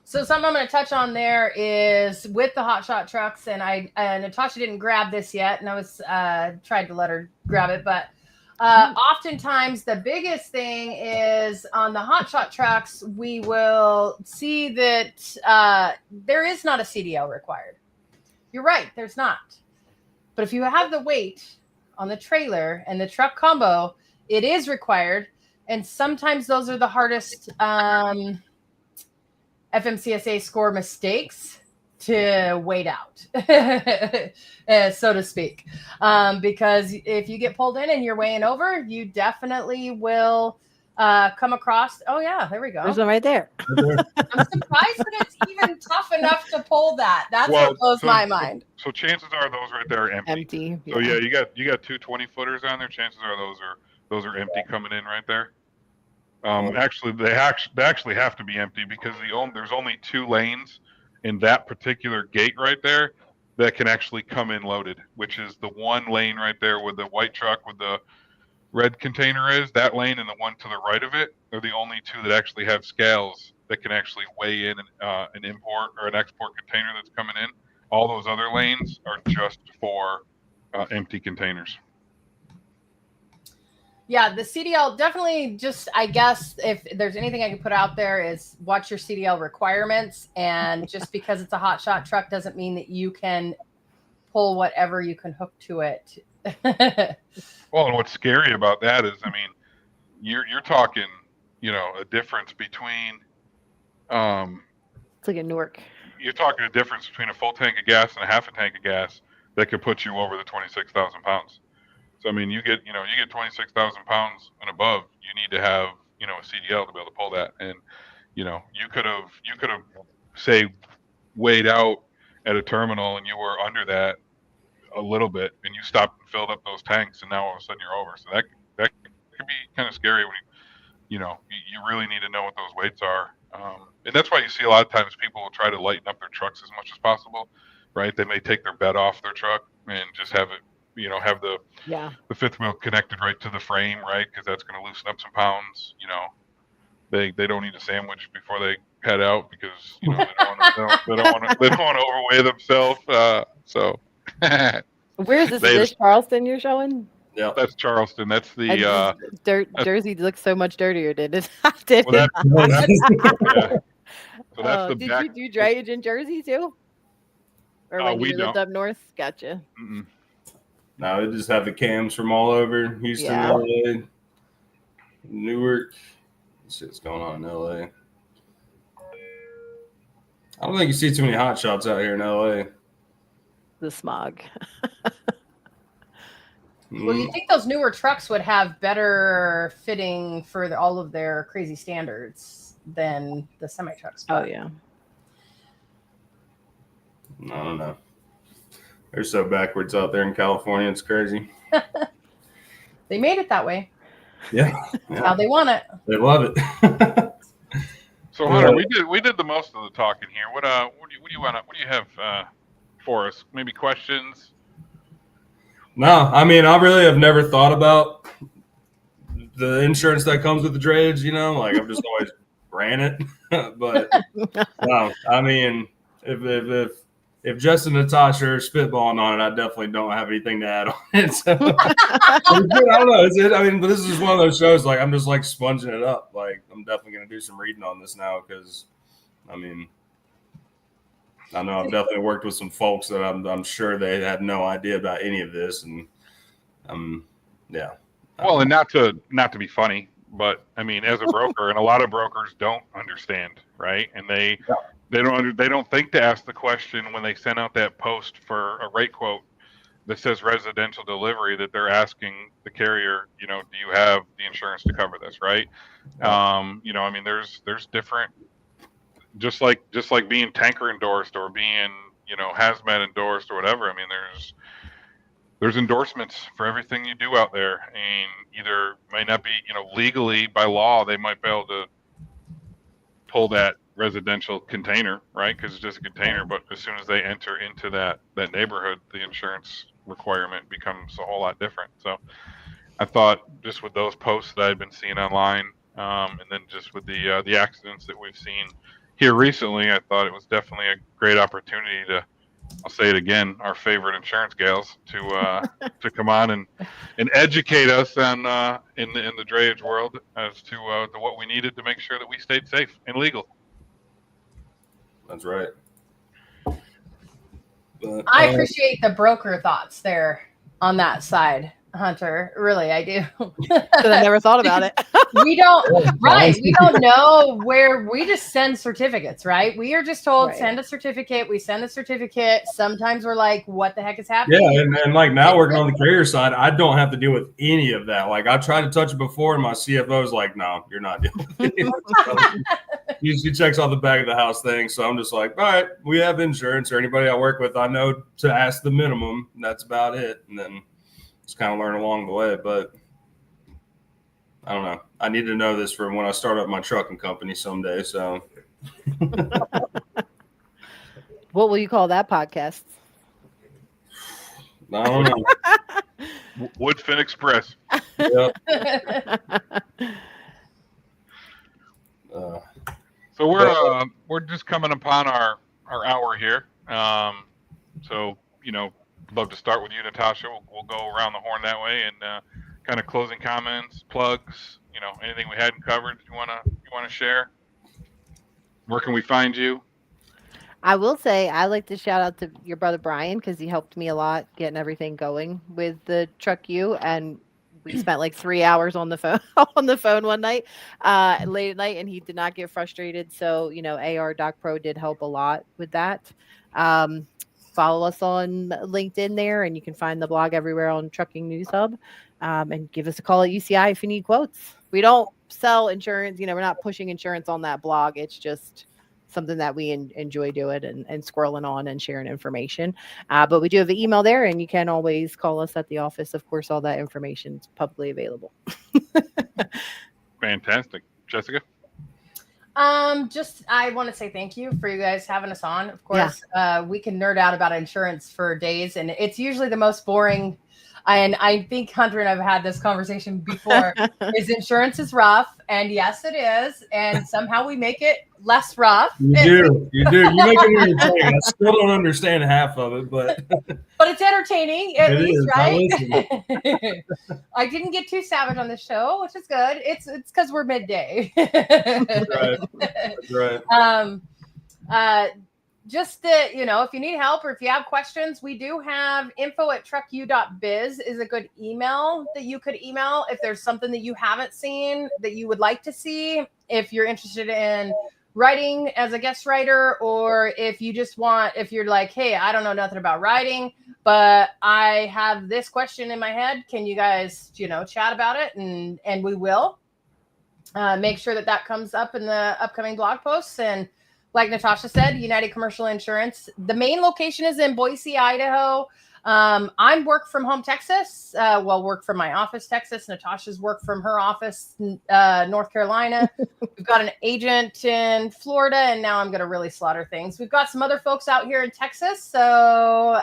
So something I'm going to touch on there is with the hotshot trucks, and Natasha didn't grab this yet, and I was tried to let her grab it, but oftentimes the biggest thing is on the hotshot trucks, we will see that there is not a CDL required. You're right, there's not. But if you have the weight on the trailer and the truck combo, it is required. And sometimes those are the hardest FMCSA score mistakes to wait out, so to speak. Because if you get pulled in and you're weighing over, you definitely will come across. Oh yeah, there we go. There's one right there. I'm surprised that it's even tough enough to pull that. That's what blows my mind. So chances are those right there are empty. So yeah, you got two 20-footers on there. Chances are those are empty coming in right there. Actually, they actually have to be empty because there's only 2 lanes in that particular gate right there that can actually come in loaded, which is the one lane right there with the white truck with the red container is. That lane and the one to the right of it are the only 2 that actually have scales that can actually weigh in an import or an export container that's coming in. All those other lanes are just for empty containers. Yeah, the CDL definitely just, I guess, if there's anything I can put out there is watch your CDL requirements. And just because it's a hotshot truck doesn't mean that you can pull whatever you can hook to it. Well, and what's scary about that is, I mean, you're talking, a difference between, it's like a Newark. You're talking a difference between a full tank of gas and a half a tank of gas that could put you over the 26,000 pounds. So, I mean, you get 26,000 pounds and above, you need to have, a CDL to be able to pull that. And, you could have, say, weighed out at a terminal and you were under that a little bit and you stopped and filled up those tanks and now all of a sudden you're over. So that could be kind of scary when you really need to know what those weights are. And that's why you see a lot of times people will try to lighten up their trucks as much as possible, right? They may take their bed off their truck and just have it, have the fifth wheel connected right to the frame, right? Because that's going to loosen up some pounds. They don't eat a sandwich before they head out because they don't want to overweigh themselves. So where's this? Is this Charleston you're showing? Yeah. That's Charleston. That's the Jersey looks so much dirtier, did it? Did well, it? yeah. So that's the Did back. you do drayage in Jersey too? Or when we you lived don't. up north? Gotcha. Mm-mm. No, they just have the cams from all over Houston, Yeah. LA, Newark. Shit's going on in LA. I don't think you see too many hot shots out here in LA. The smog. Well, you think those newer trucks would have better fitting for all of their crazy standards than the semi trucks? Oh yeah. I don't know. They're so backwards out there in California. It's crazy. They made it that way. Yeah. That's how they want it. They love it. So Hunter, we did the most of the talking here. What do you have for us? Maybe questions? No, I mean, I really have never thought about the insurance that comes with the drayage, you know, like I've just always ran it. But no, I mean, if Jess and Natasha are spitballing on it, I definitely don't have anything to add on it. So, I don't know. I mean, but this is one of those shows, like, I'm just like sponging it up. Like, I'm definitely going to do some reading on this now because, I mean, I know I've definitely worked with some folks that I'm sure they had no idea about any of this. And, yeah. Well, and not to be funny, but I mean, as a broker, and a lot of brokers don't understand, right? And they don't think to ask the question when they send out that post for a rate quote that says residential delivery, that they're asking the carrier, you know, do you have the insurance to cover this, right? You know, I mean, there's different, just like being tanker endorsed or being, you know, hazmat endorsed or whatever. I mean, there's endorsements for everything you do out there, and either may not be, you know, legally by law, they might be able to pull that residential container, right? Because it's just a container. But as soon as they enter into that neighborhood, the insurance requirement becomes a whole lot different. So I thought just with those posts that I've been seeing online, and then just with the accidents that we've seen here recently, I thought it was definitely a great opportunity to, I'll say it again, our favorite insurance gals to come on and educate us on in the drayage world as to what we needed to make sure that we stayed safe and legal. That's right. But, I appreciate the broker thoughts there on that side, Hunter. Really, I do. Because I never thought about it. We don't, right? We don't know where. We just send certificates, right? We are just told, Right. send a certificate. We send the certificate. Sometimes we're like, what the heck is happening? yeah, and like now working on the carrier side, I don't have to deal with any of that. Like I tried to touch it before, and my CFO is like, "No, you're not dealing with any of that." He checks all the back of the house things, so I'm just like, "All right, we have insurance." Or anybody I work with, I know to ask the minimum. And that's about it, and then just kind of learn along the way. But I don't know. I need to know this for when I start up my trucking company someday. So, What will you call that podcast? I don't know. Woodfin Express. Yep. So we're just coming upon our hour here. So, you know, love to start with you, Natasha. We'll go around the horn that way, and kind of closing comments, plugs, you know, anything we hadn't covered you wanna share. Where can we find you? I will say I like to shout out to your brother Brian because he helped me a lot getting everything going with the Truck U, and we spent like 3 hours on the phone one night, late at night, and he did not get frustrated. So, you know, AR Doc Pro did help a lot with that. Follow us on LinkedIn there, and you can find the blog everywhere on Trucking News Hub. And give us a call at UCI if you need quotes. We don't sell insurance. You know, we're not pushing insurance on that blog. It's just something that we enjoy doing and squirreling on and sharing information. But we do have an email there, and you can always call us at the office. Of course, all that information is publicly available. Fantastic. Jessica? Just I want to say thank you for you guys having us on. Of course, we can nerd out about insurance for days, and it's usually the most boring And I think Hunter and I've had this conversation before. Is insurance is rough, and yes, it is. And somehow we make it less rough. You do. You make it entertaining. I still don't understand half of it, but it's entertaining at least, right? I I didn't get too savage on the show, which is good. It's because we're midday. That's right. Just that, if you need help or if you have questions, we do have info@trucku.biz is a good email that you could email if there's something that you haven't seen that you would like to see. If you're interested in writing as a guest writer, or if you're like, hey, I don't know nothing about writing, but I have this question in my head. Can you guys, chat about it? And we will make sure that comes up in the upcoming blog posts. And like Natasha said, United Commercial Insurance. The main location is in Boise, Idaho. I'm work from home, Texas. Work from my office, Texas. Natasha's work from her office, North Carolina. We've got an agent in Florida, and now I'm going to really slaughter things. We've got some other folks out here in Texas, so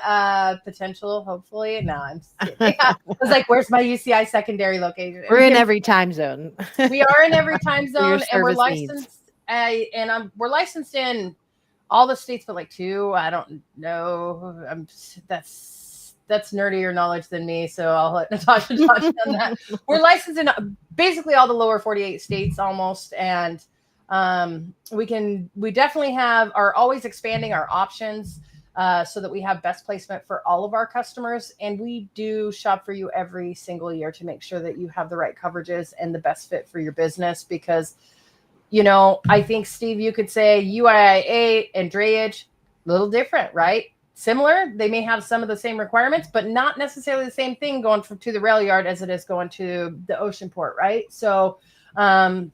potential, hopefully. No, I'm just kidding. I was like, where's my UCI secondary location? We're in every time zone. We are in every time zone, and we're service licensed. We're licensed in all the states but like 2. I don't know. That's nerdier knowledge than me, so I'll let Natasha touch on that. We're licensed in basically all the lower 48 states almost, and we definitely are always expanding our options so that we have best placement for all of our customers, and we do shop for you every single year to make sure that you have the right coverages and the best fit for your business. Because I think, Steve, you could say UIIA and drayage, a little different, right? Similar. They may have some of the same requirements, but not necessarily the same thing going to the rail yard as it is going to the ocean port, right? So, and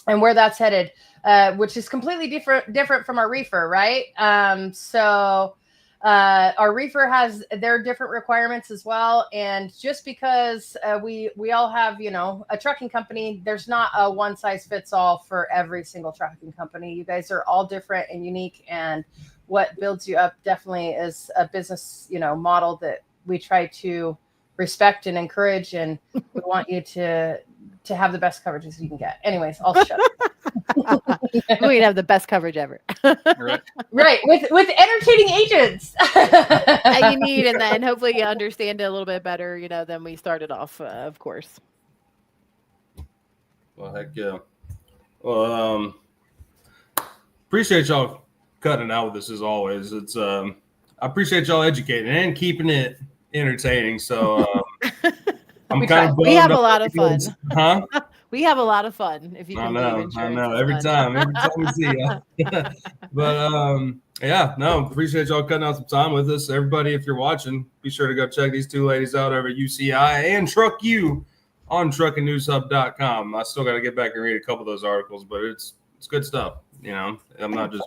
where that's headed, which is completely different from our reefer, right? Our reefer has their different requirements as well. And just because we all have, a trucking company, there's not a one size fits all for every single trucking company. You guys are all different and unique. And what builds you up definitely is a business, model that we try to respect and encourage. And we want you to have the best coverages you can get. Anyways, I'll shut up. We have the best coverage ever. Right. With entertaining agents. That you need, and hopefully you understand it a little bit better, than we started off, of course. Well, heck yeah. Well, appreciate y'all cutting it out with us as always. It's I appreciate y'all educating and keeping it entertaining. So I'm kind of we have a lot of fun. Huh? We have a lot of fun. If you can I know. Every time we see you. But appreciate y'all cutting out some time with us. Everybody, if you're watching, be sure to go check these 2 ladies out over at UCI and Truck U on truckandnewshub.com. I still got to get back and read a couple of those articles, but it's good stuff. I'm not just.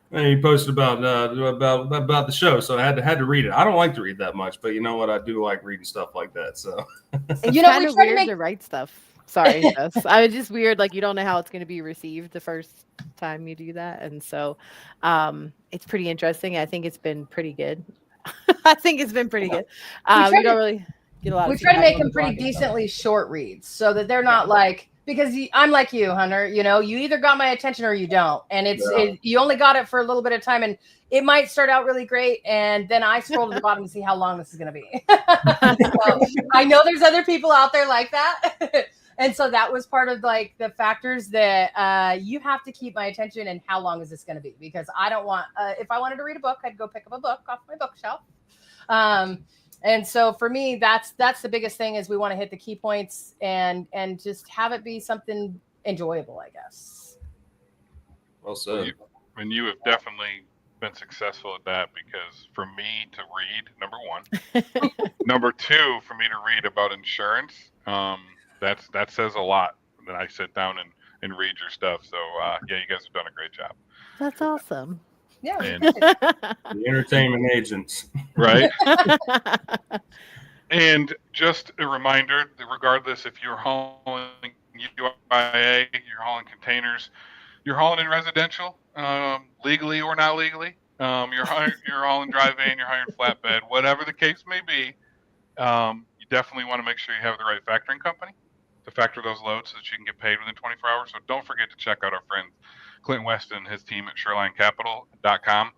You posted about the show, so I had to read it. I don't like to read that much, but you know what? I do like reading stuff like that. So it's kind of weird to write stuff. Sorry, yes. I was just weird. Like, you don't know how it's going to be received the first time you do that, and so it's pretty interesting. I think it's been pretty good. We don't really get a lot. We try to make them pretty decently short reads, so that they're not like. Because I'm like you, Hunter, you either got my attention or you don't. And you only got it for a little bit of time. And it might start out really great. And then I scroll to the bottom to see how long this is going to be. So, I know there's other people out there like that. And so that was part of like the factors that you have to keep my attention and how long is this going to be? Because I don't want, if I wanted to read a book, I'd go pick up a book off my bookshelf. And so for me, that's the biggest thing is we want to hit the key points and just have it be something enjoyable, I guess. Well said. And you have definitely been successful at that, because for me to read, number one, number two, for me to read about insurance, that says a lot. That I sit down and read your stuff. So you guys have done a great job. That's awesome. Yeah, the entertainment agents, right? And just a reminder that regardless if you're hauling UIIA, you're hauling containers, you're hauling in residential, legally or not legally, you're hauling dry van, you're hiring flatbed, whatever the case may be, you you definitely want to make sure you have the right factoring company to factor those loads so that you can get paid within 24 hours. So don't forget to check out our friend Clint Weston and his team at SureLineCapital.com.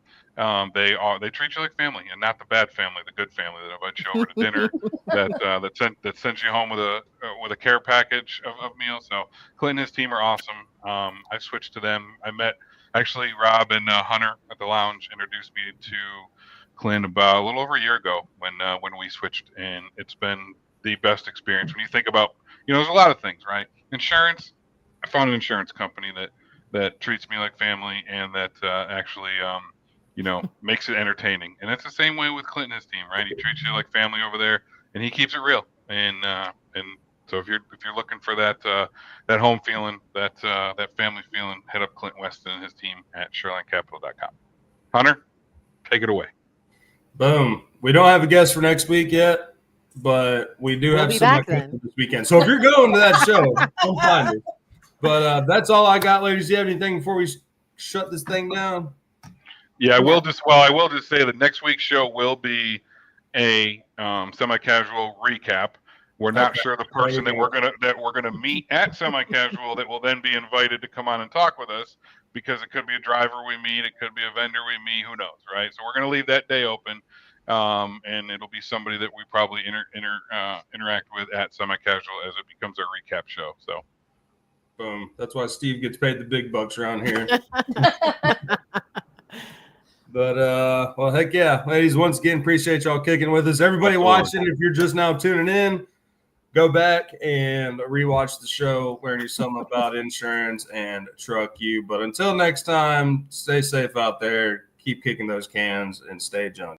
They treat you like family, and not the bad family, the good family that invites you over to dinner, that sends you home with a care package of meals. So Clint and his team are awesome. I switched to them. I met actually Rob and Hunter at the lounge introduced me to Clint about a little over a year ago when we switched, and it's been the best experience. When you think about, there's a lot of things, right? Insurance. I found an insurance company that treats me like family and that actually makes it entertaining. And it's the same way with Clint and his team, right? He treats you like family over there, and he keeps it real. And so if you're looking for that home feeling, that family feeling, head up Clint Weston and his team at SureLineCapital.com. Hunter, take it away. Boom. We don't have a guest for next week yet, but we do have some this weekend. So if you're going to that show, come find me. But that's all I got, ladies. Do you have anything before we shut this thing down? Yeah, I will just say that next week's show will be a semi-casual recap. We're not sure the person that we're gonna meet at semi-casual that will then be invited to come on and talk with us, because it could be a driver we meet, it could be a vendor we meet, who knows, right? So we're gonna leave that day open, and it'll be somebody that we probably interact with at semi-casual as it becomes our recap show. So, boom. That's why Steve gets paid the big bucks around here. But, well, heck yeah. Ladies, once again, appreciate y'all kicking with us. Everybody watching, if you're just now tuning in, go back and rewatch the show, learn you something about insurance and truck you. But until next time, stay safe out there, keep kicking those cans, and stay junky.